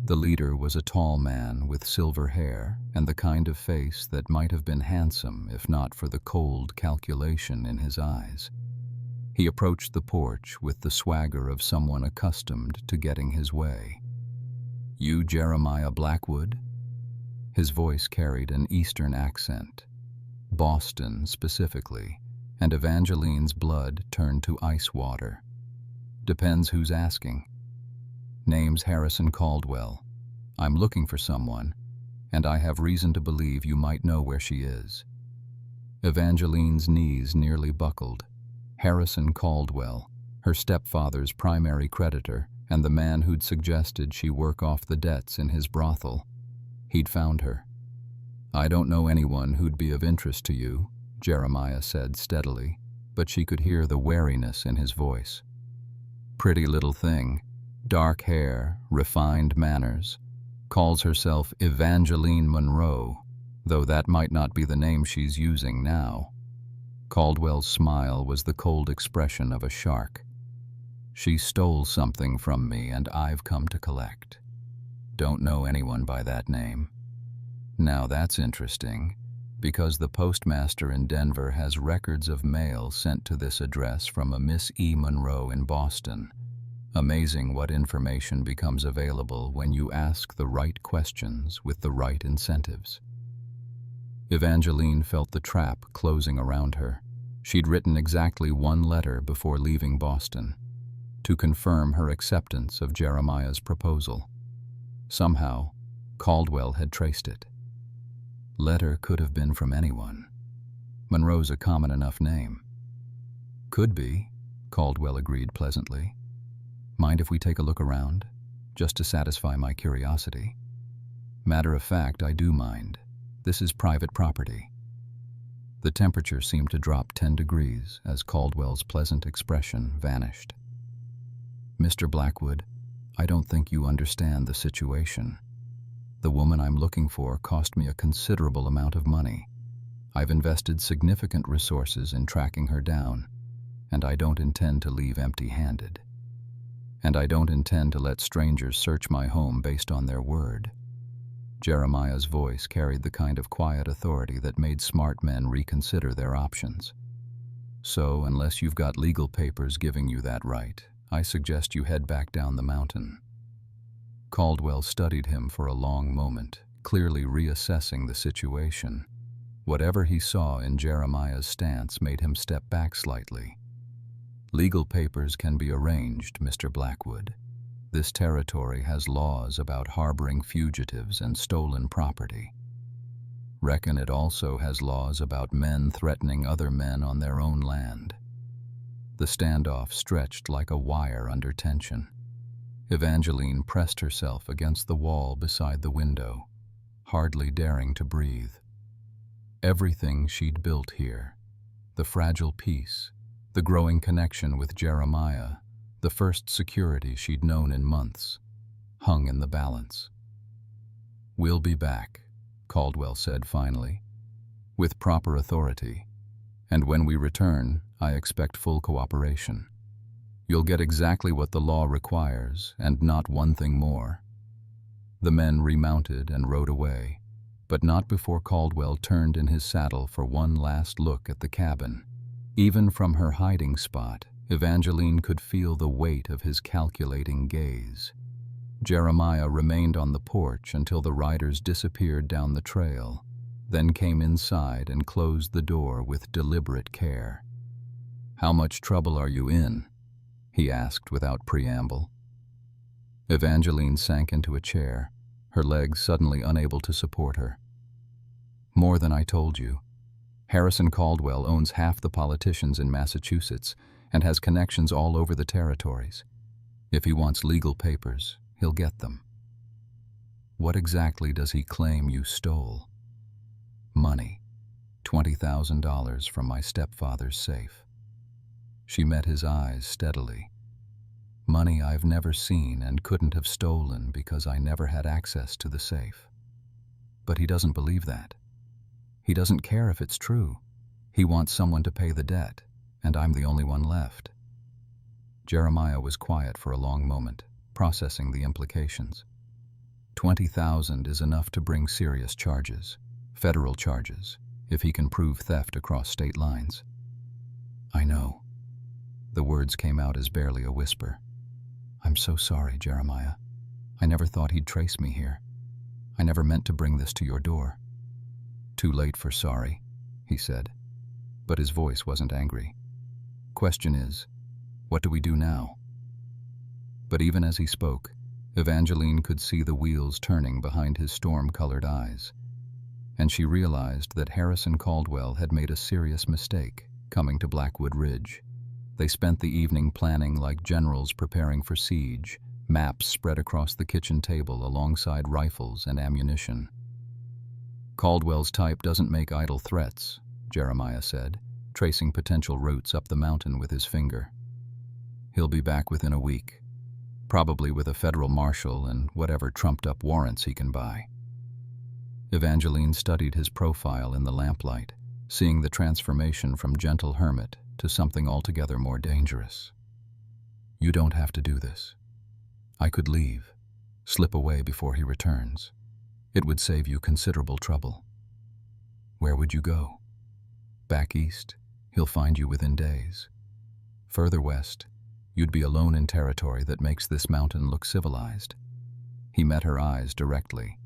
The leader was a tall man with silver hair and the kind of face that might have been handsome if not for the cold calculation in his eyes. He approached the porch with the swagger of someone accustomed to getting his way. "You Jeremiah Blackwood?" His voice carried an Eastern accent, Boston specifically, and Evangeline's blood turned to ice water. "Depends who's asking." "Name's Harrison Caldwell. I'm looking for someone, and I have reason to believe you might know where she is." Evangeline's knees nearly buckled. Harrison Caldwell, her stepfather's primary creditor and the man who'd suggested she work off the debts in his brothel. He'd found her. "I don't know anyone who'd be of interest to you," Jeremiah said steadily, but she could hear the wariness in his voice. "Pretty little thing, dark hair, refined manners, calls herself Evangeline Monroe, though that might not be the name she's using now." Caldwell's smile was the cold expression of a shark. "She stole something from me and I've come to collect. Don't know anyone by that name." "Now that's interesting, because the postmaster in Denver has records of mail sent to this address from a Miss E. Monroe in Boston. Amazing what information becomes available when you ask the right questions with the right incentives." Evangeline felt the trap closing around her. She'd written exactly one letter before leaving Boston, to confirm her acceptance of Jeremiah's proposal. Somehow, Caldwell had traced it. Letter could have been from anyone. Monroe's a common enough name. Could be, Caldwell agreed pleasantly. Mind if we take a look around, just to satisfy my curiosity? Matter of fact, I do mind. This is private property. The temperature seemed to drop 10 degrees as Caldwell's pleasant expression vanished. Mr. Blackwood, I don't think you understand the situation. The woman I'm looking for cost me a considerable amount of money. I've invested significant resources in tracking her down, and I don't intend to leave empty-handed. And I don't intend to let strangers search my home based on their word. Jeremiah's voice carried the kind of quiet authority that made smart men reconsider their options. So, unless you've got legal papers giving you that right, I suggest you head back down the mountain. Caldwell studied him for a long moment, clearly reassessing the situation. Whatever he saw in Jeremiah's stance made him step back slightly. Legal papers can be arranged, Mr. Blackwood. This territory has laws about harboring fugitives and stolen property. Reckon it also has laws about men threatening other men on their own land. The standoff stretched like a wire under tension. Evangeline pressed herself against the wall beside the window, hardly daring to breathe. Everything she'd built here, the fragile peace, the growing connection with Jeremiah, the first security she'd known in months, hung in the balance. "We'll be back," Caldwell said finally, "with proper authority, and when we return, I expect full cooperation. You'll get exactly what the law requires, and not one thing more." The men remounted and rode away, but not before Caldwell turned in his saddle for one last look at the cabin. Even from her hiding spot, Evangeline could feel the weight of his calculating gaze. Jeremiah remained on the porch until the riders disappeared down the trail, then came inside and closed the door with deliberate care. "How much trouble are you in?" he asked without preamble. Evangeline sank into a chair, her legs suddenly unable to support her. "More than I told you. Harrison Caldwell owns half the politicians in Massachusetts and has connections all over the territories. If he wants legal papers, he'll get them." "What exactly does he claim you stole?" "Money. $20,000 from my stepfather's safe." She met his eyes steadily. "Money I've never seen and couldn't have stolen because I never had access to the safe." "But he doesn't believe that. He doesn't care if it's true. He wants someone to pay the debt, and I'm the only one left." Jeremiah was quiet for a long moment, processing the implications. 20,000 is enough to bring serious charges, federal charges, if he can prove theft across state lines. "I know." The words came out as barely a whisper. "I'm so sorry, Jeremiah. I never thought he'd trace me here. I never meant to bring this to your door." "Too late for sorry," he said, but his voice wasn't angry. "Question is, what do we do now?" But even as he spoke, Evangeline could see the wheels turning behind his storm-colored eyes, and she realized that Harrison Caldwell had made a serious mistake coming to Blackwood Ridge. They spent the evening planning like generals preparing for siege, maps spread across the kitchen table alongside rifles and ammunition. "Caldwell's type doesn't make idle threats," Jeremiah said, tracing potential routes up the mountain with his finger. "He'll be back within a week, probably with a federal marshal and whatever trumped-up warrants he can buy." Evangeline studied his profile in the lamplight, seeing the transformation from gentle hermit to something altogether more dangerous. "You don't have to do this. I could leave, slip away before he returns. It would save you considerable trouble." "Where would you go?" "Back east. He'll find you within days. Further west, you'd be alone in territory that makes this mountain look civilized." He met her eyes directly.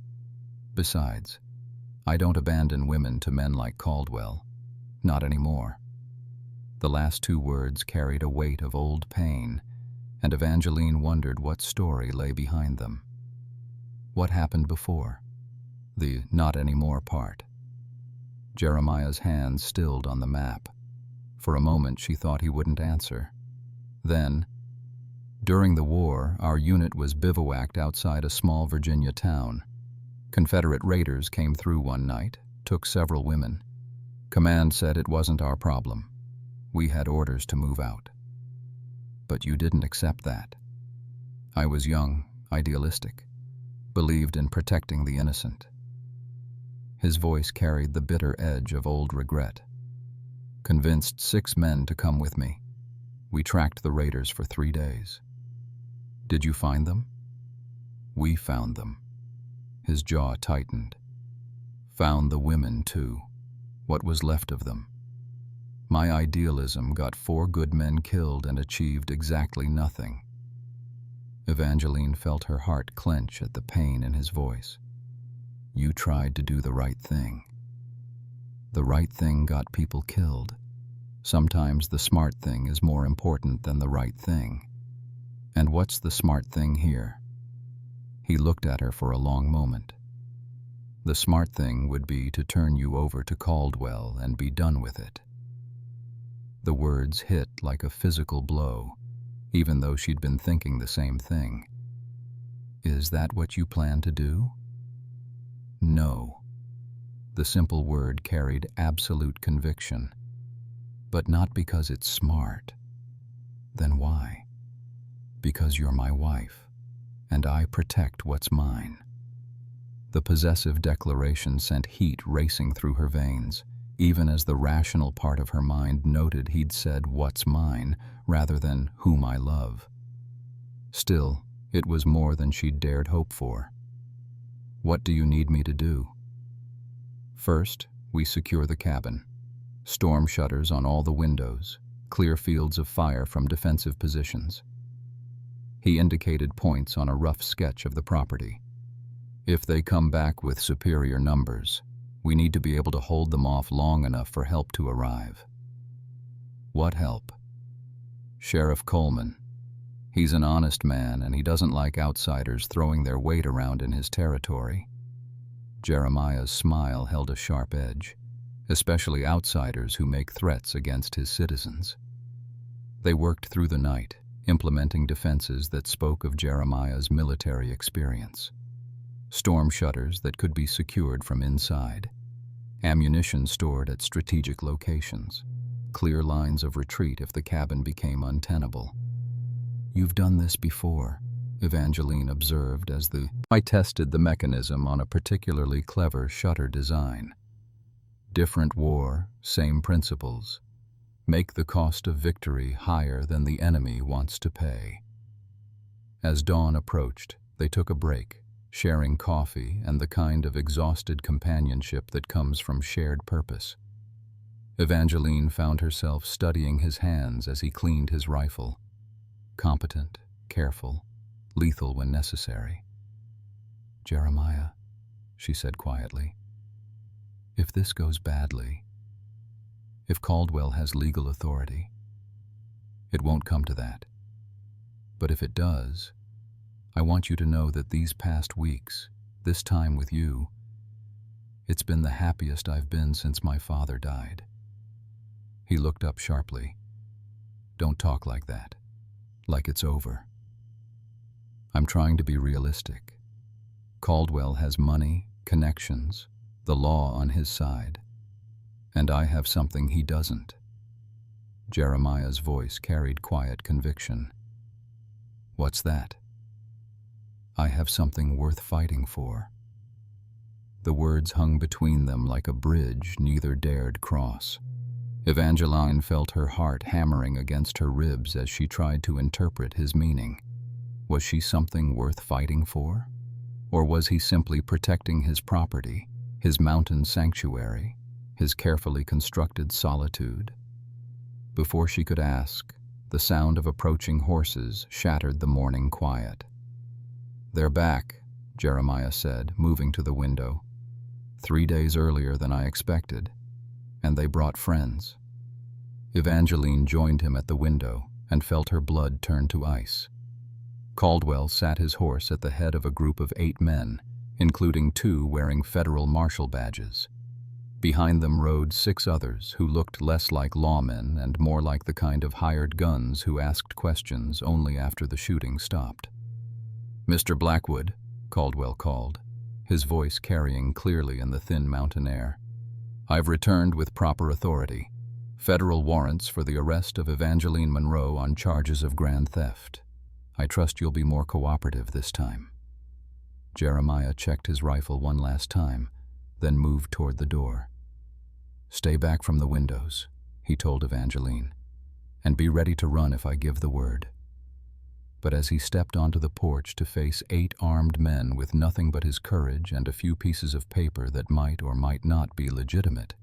"Besides, I don't abandon women to men like Caldwell. Not anymore." The last two words carried a weight of old pain, and Evangeline wondered what story lay behind them. What happened before? The not anymore part. Jeremiah's hand stilled on the map. For a moment she thought he wouldn't answer. Then, during the war, our unit was bivouacked outside a small Virginia town. Confederate raiders came through one night, took several women. Command said it wasn't our problem. We had orders to move out. But you didn't accept that. I was young, idealistic, believed in protecting the innocent. His voice carried the bitter edge of old regret. Convinced 6 men to come with me. We tracked the raiders for 3 days. Did you find them? We found them. His jaw tightened. Found the women, too. What was left of them. My idealism got 4 good men killed and achieved exactly nothing. Evangeline felt her heart clench at the pain in his voice. You tried to do the right thing. The right thing got people killed. Sometimes the smart thing is more important than the right thing. And what's the smart thing here? He looked at her for a long moment. The smart thing would be to turn you over to Caldwell and be done with it. The words hit like a physical blow, even though she'd been thinking the same thing. Is that what you plan to do? No. The simple word carried absolute conviction. But not because it's smart. Then why? Because you're my wife, and I protect what's mine. The possessive declaration sent heat racing through her veins, even as the rational part of her mind noted he'd said what's mine rather than whom I love. Still, it was more than she'd dared hope for. What do you need me to do? First, we secure the cabin. Storm shutters on all the windows, clear fields of fire from defensive positions. He indicated points on a rough sketch of the property. If they come back with superior numbers, we need to be able to hold them off long enough for help to arrive. What help? Sheriff Coleman. He's an honest man, and he doesn't like outsiders throwing their weight around in his territory. Jeremiah's smile held a sharp edge, especially outsiders who make threats against his citizens. They worked through the night, implementing defenses that spoke of Jeremiah's military experience. Storm shutters that could be secured from inside. Ammunition stored at strategic locations. Clear lines of retreat if the cabin became untenable. You've done this before, Evangeline observed as I tested the mechanism on a particularly clever shutter design. Different war, same principles. Make the cost of victory higher than the enemy wants to pay. As dawn approached, they took a break, sharing coffee and the kind of exhausted companionship that comes from shared purpose. Evangeline found herself studying his hands as he cleaned his rifle. Competent, careful, lethal when necessary. Jeremiah, she said quietly, if this goes badly, if Caldwell has legal authority, it won't come to that. But if it does, I want you to know that these past weeks, this time with you, it's been the happiest I've been since my father died. He looked up sharply. Don't talk like that, like it's over. I'm trying to be realistic. Caldwell has money, connections, the law on his side, and I have something he doesn't. Jeremiah's voice carried quiet conviction. What's that? I have something worth fighting for. The words hung between them like a bridge neither dared cross. Evangeline felt her heart hammering against her ribs as she tried to interpret his meaning. Was she something worth fighting for? Or was he simply protecting his property, his mountain sanctuary, his carefully constructed solitude? Before she could ask, the sound of approaching horses shattered the morning quiet. They're back, Jeremiah said, moving to the window. 3 days earlier than I expected, and they brought friends. Evangeline joined him at the window and felt her blood turn to ice. Caldwell sat his horse at the head of a group of 8 men, including 2 wearing federal marshal badges. Behind them rode 6 others who looked less like lawmen and more like the kind of hired guns who asked questions only after the shooting stopped. "Mr. Blackwood," Caldwell called, his voice carrying clearly in the thin mountain air. "I've returned with proper authority. Federal warrants for the arrest of Evangeline Monroe on charges of grand theft. I trust you'll be more cooperative this time." Jeremiah checked his rifle one last time, then moved toward the door. "Stay back from the windows," he told Evangeline, "and be ready to run if I give the word." But as he stepped onto the porch to face 8 armed men with nothing but his courage and a few pieces of paper that might or might not be legitimate,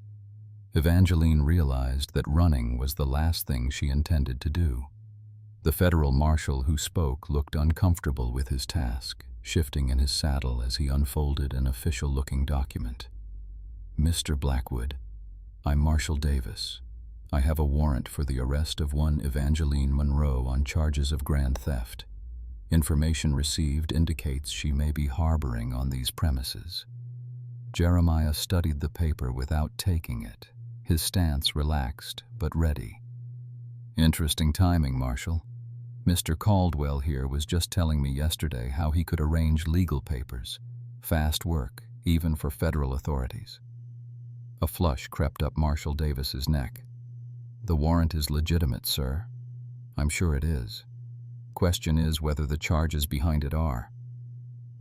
Evangeline realized that running was the last thing she intended to do. The federal marshal who spoke looked uncomfortable with his task, shifting in his saddle as he unfolded an official-looking document. "Mr. Blackwood, I'm Marshal Davis. I have a warrant for the arrest of one Evangeline Monroe on charges of grand theft. Information received indicates she may be harboring on these premises." Jeremiah studied the paper without taking it, his stance relaxed but ready. "Interesting timing, Marshal. Mr. Caldwell here was just telling me yesterday how he could arrange legal papers. Fast work, even for federal authorities." A flush crept up Marshal Davis's neck. "The warrant is legitimate, sir. I'm sure it is. Question is whether the charges behind it are."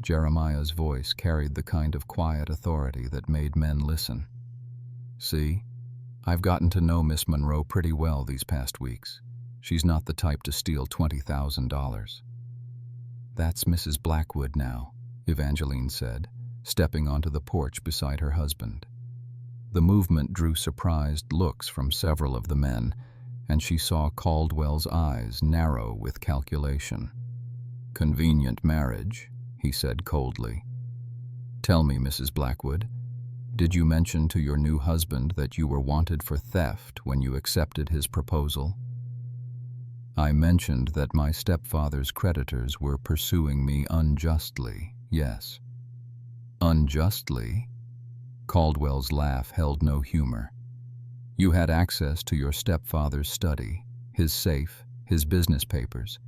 Jeremiah's voice carried the kind of quiet authority that made men listen. "See, I've gotten to know Miss Monroe pretty well these past weeks. She's not the type to steal $20,000. "That's Mrs. Blackwood now," Evangeline said, stepping onto the porch beside her husband. The movement drew surprised looks from several of the men, and she saw Caldwell's eyes narrow with calculation. "Convenient marriage," he said coldly. "Tell me, Mrs. Blackwood, did you mention to your new husband that you were wanted for theft when you accepted his proposal?" "I mentioned that my stepfather's creditors were pursuing me unjustly, yes." "Unjustly?" Caldwell's laugh held no humor. "You had access to your stepfather's study, his safe, his business papers.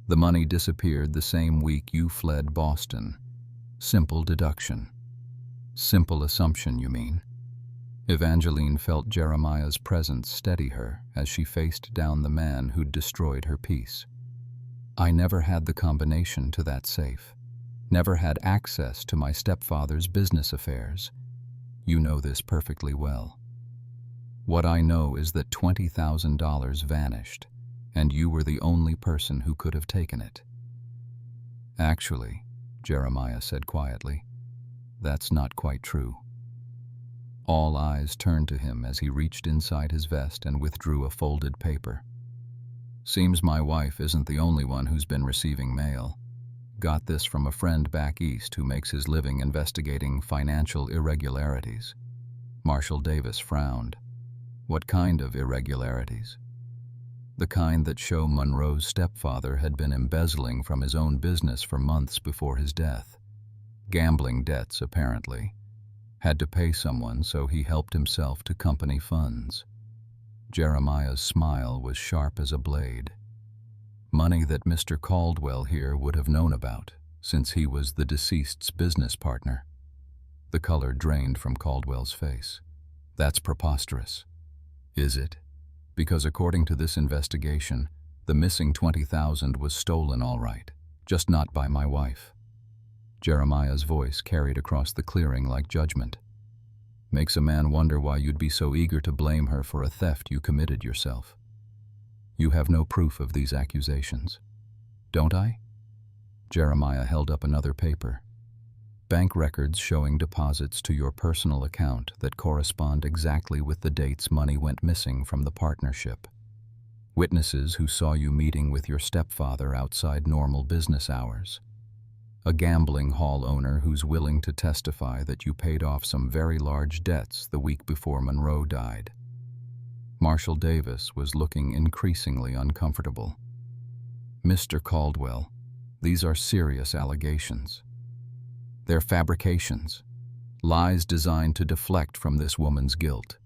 The money disappeared the same week you fled Boston. Simple deduction." "Simple assumption, you mean?" Evangeline felt Jeremiah's presence steady her as she faced down the man who'd destroyed her peace. "I never had the combination to that safe. Never had access to my stepfather's business affairs. You know this perfectly well. What I know is that $20,000 vanished, and you were the only person who could have taken it." "Actually," Jeremiah said quietly, "that's not quite true." All eyes turned to him as he reached inside his vest and withdrew a folded paper. "Seems my wife isn't the only one who's been receiving mail. Got this from a friend back east who makes his living investigating financial irregularities." Marshal Davis frowned. "What kind of irregularities?" "The kind that show Monroe's stepfather had been embezzling from his own business for months before his death. Gambling debts, apparently. Had to pay someone, so he helped himself to company funds." Jeremiah's smile was sharp as a blade. Money that Mr. Caldwell here would have known about, since he was the deceased's business partner. The color drained from Caldwell's face. "That's preposterous." "Is it? Because according to this investigation, the missing $20,000 was stolen all right, just not by my wife." Jeremiah's voice carried across the clearing like judgment. "Makes a man wonder why you'd be so eager to blame her for a theft you committed yourself. You have no proof of these accusations." "Don't I?" Jeremiah held up another paper. "Bank records showing deposits to your personal account that correspond exactly with the dates money went missing from the partnership. Witnesses who saw you meeting with your stepfather outside normal business hours. A gambling hall owner who's willing to testify that you paid off some very large debts the week before Monroe died." Marshal Davis was looking increasingly uncomfortable. "Mr. Caldwell, these are serious allegations. They're fabrications, lies designed to deflect from this woman's guilt."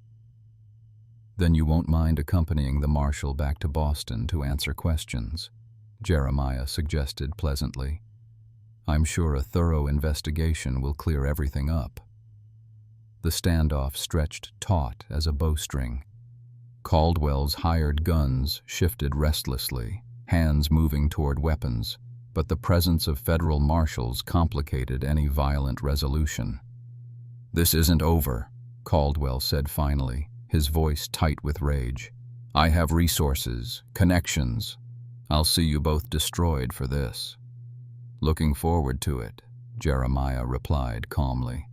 "Then you won't mind accompanying the marshal back to Boston to answer questions," Jeremiah suggested pleasantly. "I'm sure a thorough investigation will clear everything up." The standoff stretched taut as a bowstring. Caldwell's hired guns shifted restlessly, hands moving toward weapons, but the presence of federal marshals complicated any violent resolution. "This isn't over," Caldwell said finally, his voice tight with rage. "I have resources, connections. I'll see you both destroyed for this." "Looking forward to it," Jeremiah replied calmly.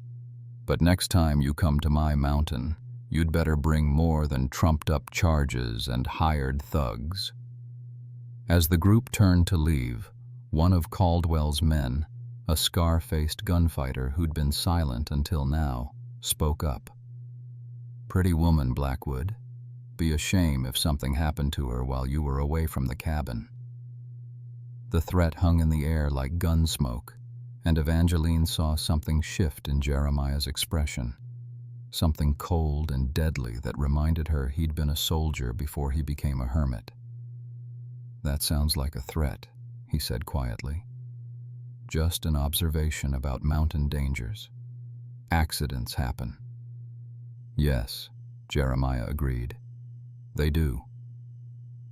"But next time you come to my mountain, you'd better bring more than trumped-up charges and hired thugs." As the group turned to leave, one of Caldwell's men, a scar-faced gunfighter who'd been silent until now, spoke up. "Pretty woman, Blackwood. Be a shame if something happened to her while you were away from the cabin." The threat hung in the air like gun smoke, and Evangeline saw something shift in Jeremiah's expression, something cold and deadly that reminded her he'd been a soldier before he became a hermit. "That sounds like a threat," he said quietly. "Just an observation about mountain dangers. Accidents happen." "Yes," Jeremiah agreed. "They do."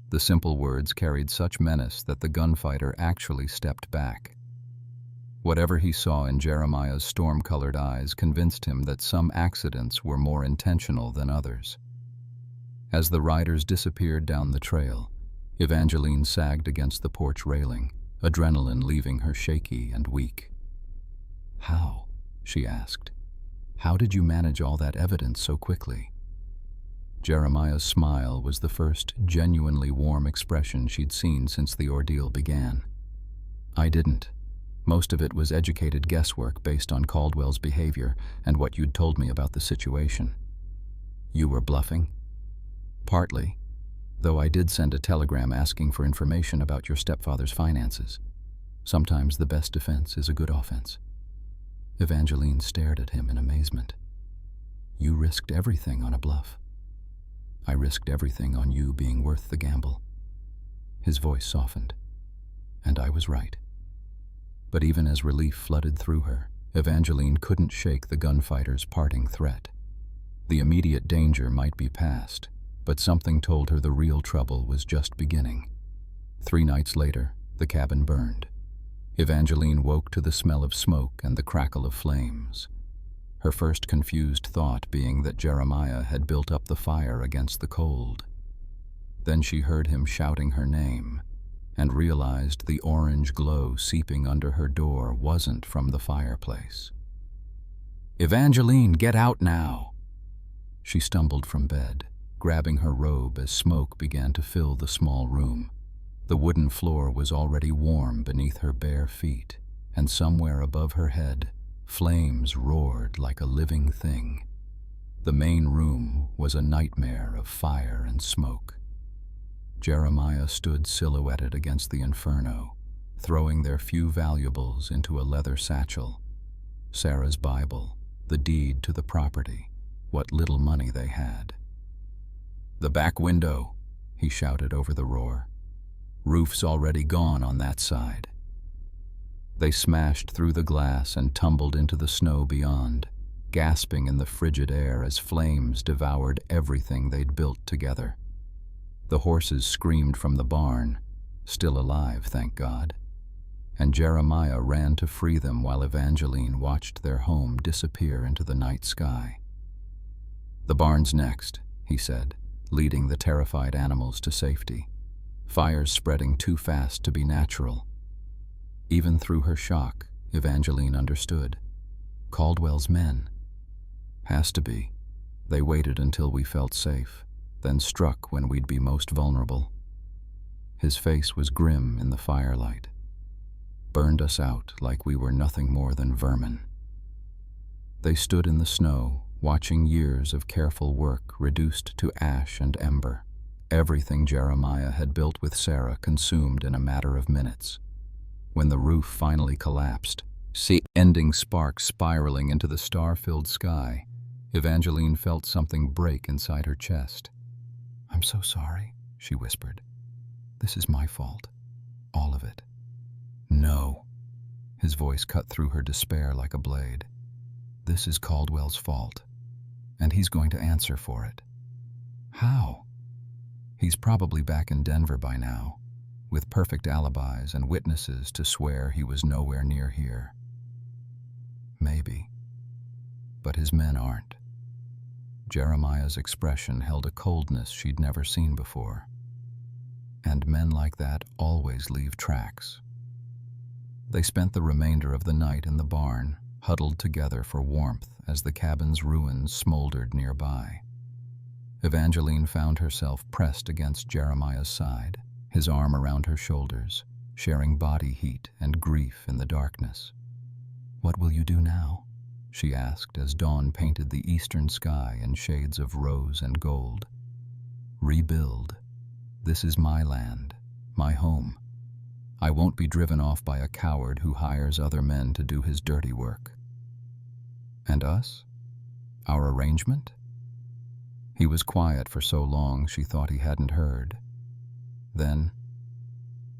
The simple words carried such menace that the gunfighter actually stepped back. Whatever he saw in Jeremiah's storm-colored eyes convinced him that some accidents were more intentional than others. As the riders disappeared down the trail, Evangeline sagged against the porch railing, adrenaline leaving her shaky and weak. "How?" she asked. "How did you manage all that evidence so quickly?" Jeremiah's smile was the first genuinely warm expression she'd seen since the ordeal began. "I didn't. Most of it was educated guesswork based on Caldwell's behavior and what you'd told me about the situation." "You were bluffing?" "Partly, though I did send a telegram asking for information about your stepfather's finances. Sometimes the best defense is a good offense." Evangeline stared at him in amazement. "You risked everything on a bluff." "I risked everything on you being worth the gamble." His voice softened. "And I was right." But even as relief flooded through her, Evangeline couldn't shake the gunfighter's parting threat. The immediate danger might be past, but something told her the real trouble was just beginning. 3 nights later, the cabin burned. Evangeline woke to the smell of smoke and the crackle of flames. Her first confused thought being that Jeremiah had built up the fire against the cold. Then she heard him shouting her name, and realized the orange glow seeping under her door wasn't from the fireplace. "Evangeline, get out now!" She stumbled from bed, grabbing her robe as smoke began to fill the small room. The wooden floor was already warm beneath her bare feet, and somewhere above her head, flames roared like a living thing. The main room was a nightmare of fire and smoke. Jeremiah stood silhouetted against the inferno, throwing their few valuables into a leather satchel. Sarah's Bible, the deed to the property, what little money they had. "The back window," he shouted over the roar. "Roof's already gone on that side." They smashed through the glass and tumbled into the snow beyond, gasping in the frigid air as flames devoured everything they'd built together. The horses screamed from the barn, still alive, thank God, and Jeremiah ran to free them while Evangeline watched their home disappear into the night sky. "The barn's next," he said, leading the terrified animals to safety. Fires spreading too fast to be natural. Even through her shock, Evangeline understood. Caldwell's men. Has to be. They waited until we felt safe, then struck when we'd be most vulnerable. His face was grim in the firelight. Burned us out like we were nothing more than vermin. They stood in the snow, watching years of careful work reduced to ash and ember. Everything Jeremiah had built with Sarah consumed in a matter of minutes. When the roof finally collapsed, ending sparks spiraling into the star-filled sky, Evangeline felt something break inside her chest. "I'm so sorry," she whispered. "This is my fault. All of it." "No." His voice cut through her despair like a blade. "This is Caldwell's fault, and he's going to answer for it." "How?" "He's probably back in Denver by now, with perfect alibis and witnesses to swear he was nowhere near here." "Maybe. But his men aren't." Jeremiah's expression held a coldness she'd never seen before. And men like that always leave tracks. They spent the remainder of the night in the barn, huddled together for warmth as the cabin's ruins smoldered nearby. Evangeline found herself pressed against Jeremiah's side, his arm around her shoulders, sharing body heat and grief in the darkness. "What will you do now?" she asked as dawn painted the eastern sky in shades of rose and gold. "Rebuild. This is my land, my home. I won't be driven off by a coward who hires other men to do his dirty work." "And us? Our arrangement?" He was quiet for so long she thought he hadn't heard. Then,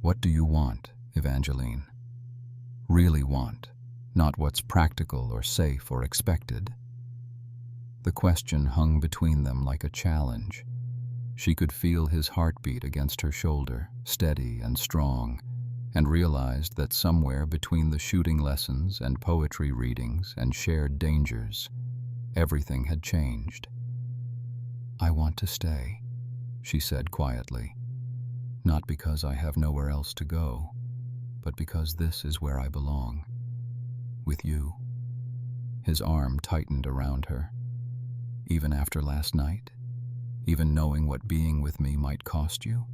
"What do you want, Evangeline? Really want, not what's practical or safe or expected." The question hung between them like a challenge. She could feel his heartbeat against her shoulder, steady and strong, and realized that somewhere between the shooting lessons and poetry readings and shared dangers, everything had changed. "I want to stay," she said quietly. "Not because I have nowhere else to go, but because this is where I belong. With you." His arm tightened around her. "Even after last night? Even knowing what being with me might cost you?"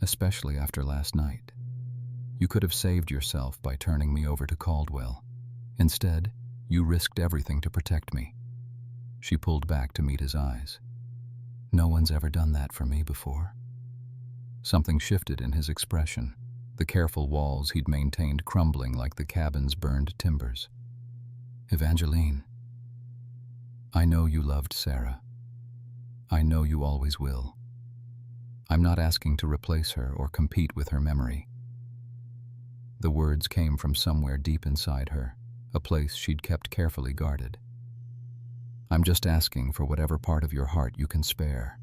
"Especially after last night. You could have saved yourself by turning me over to Caldwell. Instead, you risked everything to protect me." She pulled back to meet his eyes. "No one's ever done that for me before." Something shifted in his expression, the careful walls he'd maintained crumbling like the cabin's burned timbers. "Evangeline, I know you loved Sarah. I know you always will. I'm not asking to replace her or compete with her memory." The words came from somewhere deep inside her, a place she'd kept carefully guarded. "I'm just asking for whatever part of your heart you can spare."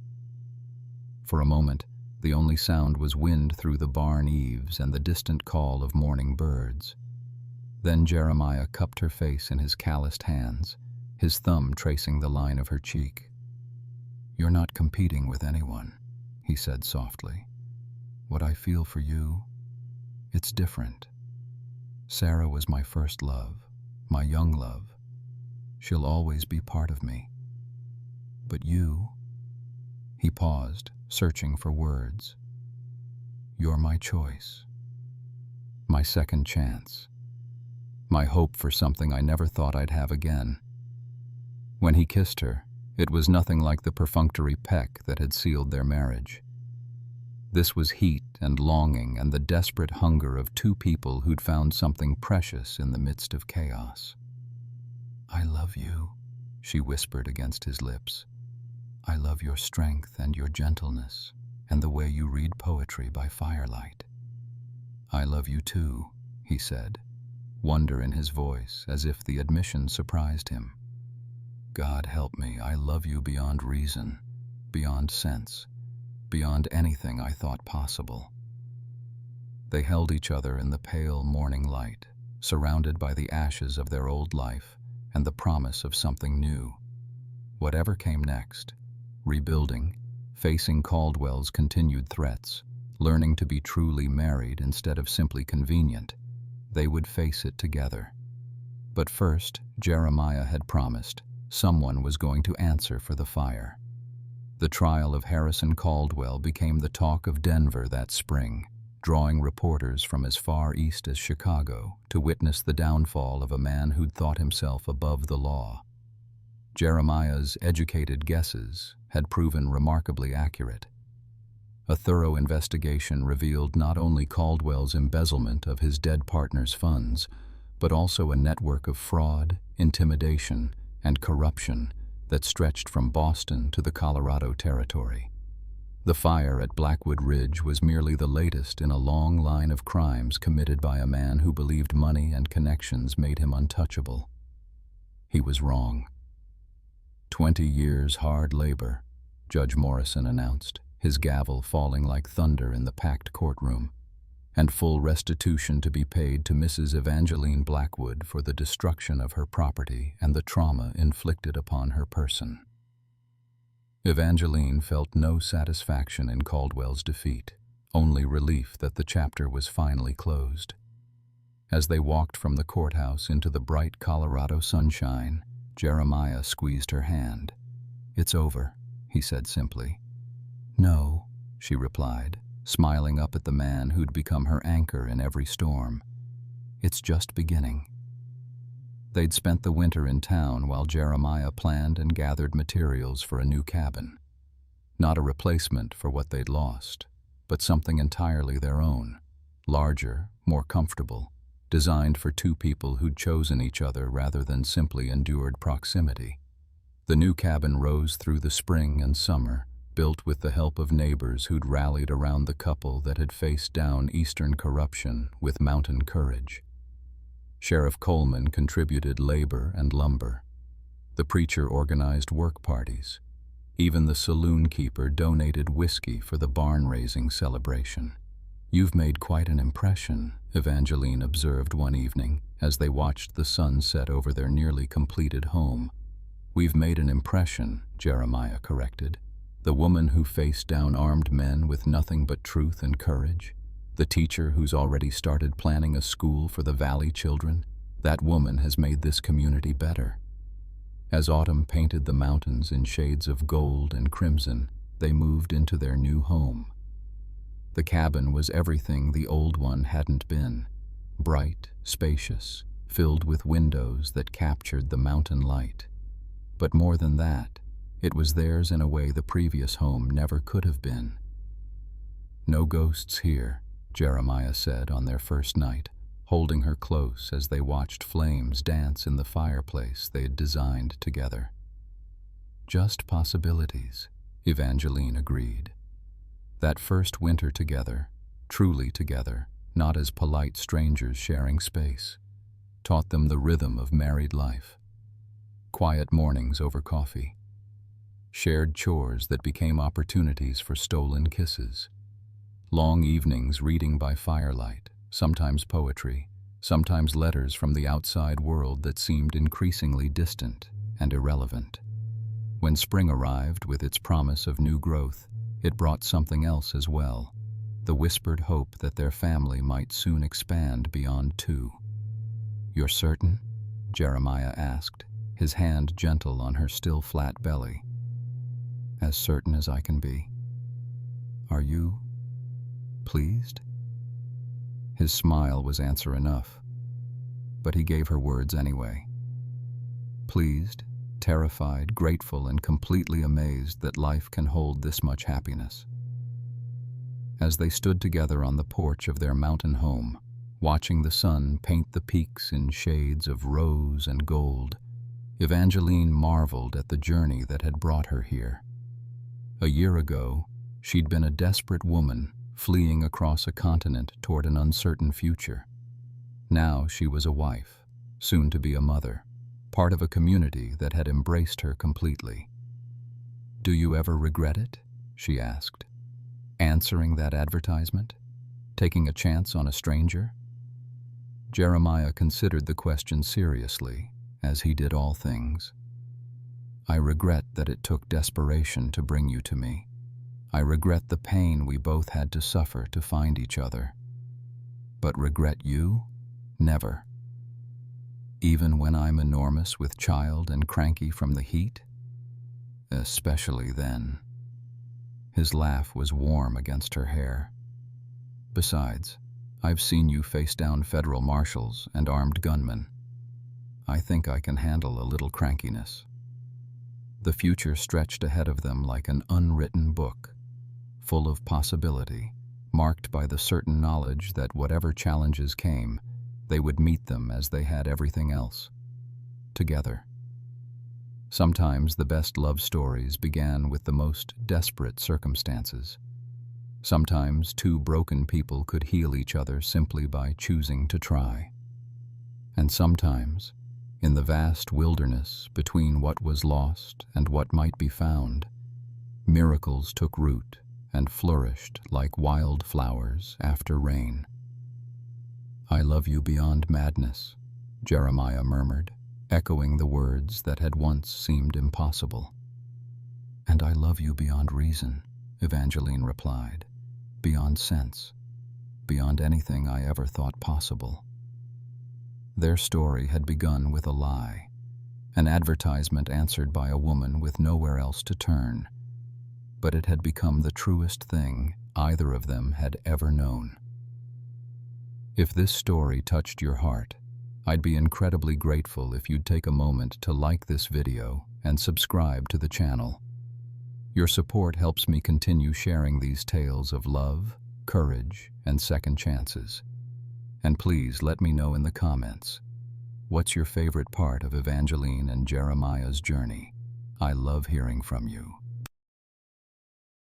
For a moment, the only sound was wind through the barn eaves and the distant call of morning birds. Then Jeremiah cupped her face in his calloused hands, his thumb tracing the line of her cheek. "You're not competing with anyone," he said softly. "What I feel for you, it's different. Sarah was my first love, my young love. She'll always be part of me. But you," he paused, searching for words, "you're my choice, my second chance, my hope for something I never thought I'd have again." When he kissed her, it was nothing like the perfunctory peck that had sealed their marriage. This was heat and longing and the desperate hunger of two people who'd found something precious in the midst of chaos. "I love you," she whispered against his lips. "I love your strength and your gentleness and the way you read poetry by firelight." "I love you too," he said, wonder in his voice as if the admission surprised him. "God help me, I love you beyond reason, beyond sense, beyond anything I thought possible." They held each other in the pale morning light, surrounded by the ashes of their old life and the promise of something new. Whatever came next, rebuilding, facing Caldwell's continued threats, learning to be truly married instead of simply convenient, they would face it together. But first, Jeremiah had promised, someone was going to answer for the fire. The trial of Harrison Caldwell became the talk of Denver that spring, drawing reporters from as far east as Chicago to witness the downfall of a man who'd thought himself above the law. Jeremiah's educated guesses had proven remarkably accurate. A thorough investigation revealed not only Caldwell's embezzlement of his dead partner's funds, but also a network of fraud, intimidation, and corruption that stretched from Boston to the Colorado Territory. The fire at Blackwood Ridge was merely the latest in a long line of crimes committed by a man who believed money and connections made him untouchable. He was wrong. 20 years hard labor, Judge Morrison announced, his gavel falling like thunder in the packed courtroom, and full restitution to be paid to Mrs. Evangeline Blackwood for the destruction of her property and the trauma inflicted upon her person. Evangeline felt no satisfaction in Caldwell's defeat, only relief that the chapter was finally closed. As they walked from the courthouse into the bright Colorado sunshine, Jeremiah squeezed her hand. "It's over," he said simply. "No," she replied, smiling up at the man who'd become her anchor in every storm. "It's just beginning." They'd spent the winter in town while Jeremiah planned and gathered materials for a new cabin. Not a replacement for what they'd lost, but something entirely their own, larger, more comfortable, designed for two people who'd chosen each other rather than simply endured proximity. The new cabin rose through the spring and summer, built with the help of neighbors who'd rallied around the couple that had faced down Eastern corruption with mountain courage. Sheriff Coleman contributed labor and lumber. The preacher organized work parties. Even the saloon keeper donated whiskey for the barn-raising celebration. "You've made quite an impression," Evangeline observed one evening as they watched the sun set over their nearly completed home. "We've made an impression," Jeremiah corrected. "The woman who faced down armed men with nothing but truth and courage. The teacher who's already started planning a school for the Valley children. That woman has made this community better." As autumn painted the mountains in shades of gold and crimson, they moved into their new home. The cabin was everything the old one hadn't been. Bright, spacious, filled with windows that captured the mountain light. But more than that, it was theirs in a way the previous home never could have been. "No ghosts here," Jeremiah said on their first night, holding her close as they watched flames dance in the fireplace they had designed together. "Just possibilities," Evangeline agreed. That first winter together, truly together, not as polite strangers sharing space, taught them the rhythm of married life. Quiet mornings over coffee. Shared chores that became opportunities for stolen kisses. Long evenings reading by firelight, sometimes poetry, sometimes letters from the outside world that seemed increasingly distant and irrelevant. When spring arrived with its promise of new growth, it brought something else as well, the whispered hope that their family might soon expand beyond two. "You're certain?" Jeremiah asked, his hand gentle on her still flat belly. "As certain as I can be." "Are you pleased?" His smile was answer enough, but he gave her words anyway. Pleased, terrified, grateful, and completely amazed that life can hold this much happiness. As they stood together on the porch of their mountain home, watching the sun paint the peaks in shades of rose and gold, Evangeline marveled at the journey that had brought her here. A year ago, she'd been a desperate woman fleeing across a continent toward an uncertain future. Now she was a wife, soon to be a mother, part of a community that had embraced her completely. "Do you ever regret it?" she asked. "Answering that advertisement? Taking a chance on a stranger?" Jeremiah considered the question seriously, as he did all things. "I regret that it took desperation to bring you to me. I regret the pain we both had to suffer to find each other. But regret you? Never. Even when I'm enormous with child and cranky from the heat? Especially then." His laugh was warm against her hair. "Besides, I've seen you face down federal marshals and armed gunmen. I think I can handle a little crankiness." The future stretched ahead of them like an unwritten book, full of possibility, marked by the certain knowledge that whatever challenges came, they would meet them as they had everything else, together. Sometimes the best love stories began with the most desperate circumstances. Sometimes two broken people could heal each other simply by choosing to try. And sometimes, in the vast wilderness between what was lost and what might be found, miracles took root and flourished like wild flowers after rain. "I love you beyond madness," Jeremiah murmured, echoing the words that had once seemed impossible. "And I love you beyond reason," Evangeline replied, "beyond sense, beyond anything I ever thought possible." Their story had begun with a lie, an advertisement answered by a woman with nowhere else to turn, but it had become the truest thing either of them had ever known. If this story touched your heart, I'd be incredibly grateful if you'd take a moment to like this video and subscribe to the channel. Your support helps me continue sharing these tales of love, courage, and second chances. And please let me know in the comments, what's your favorite part of Evangeline and Jeremiah's journey? I love hearing from you.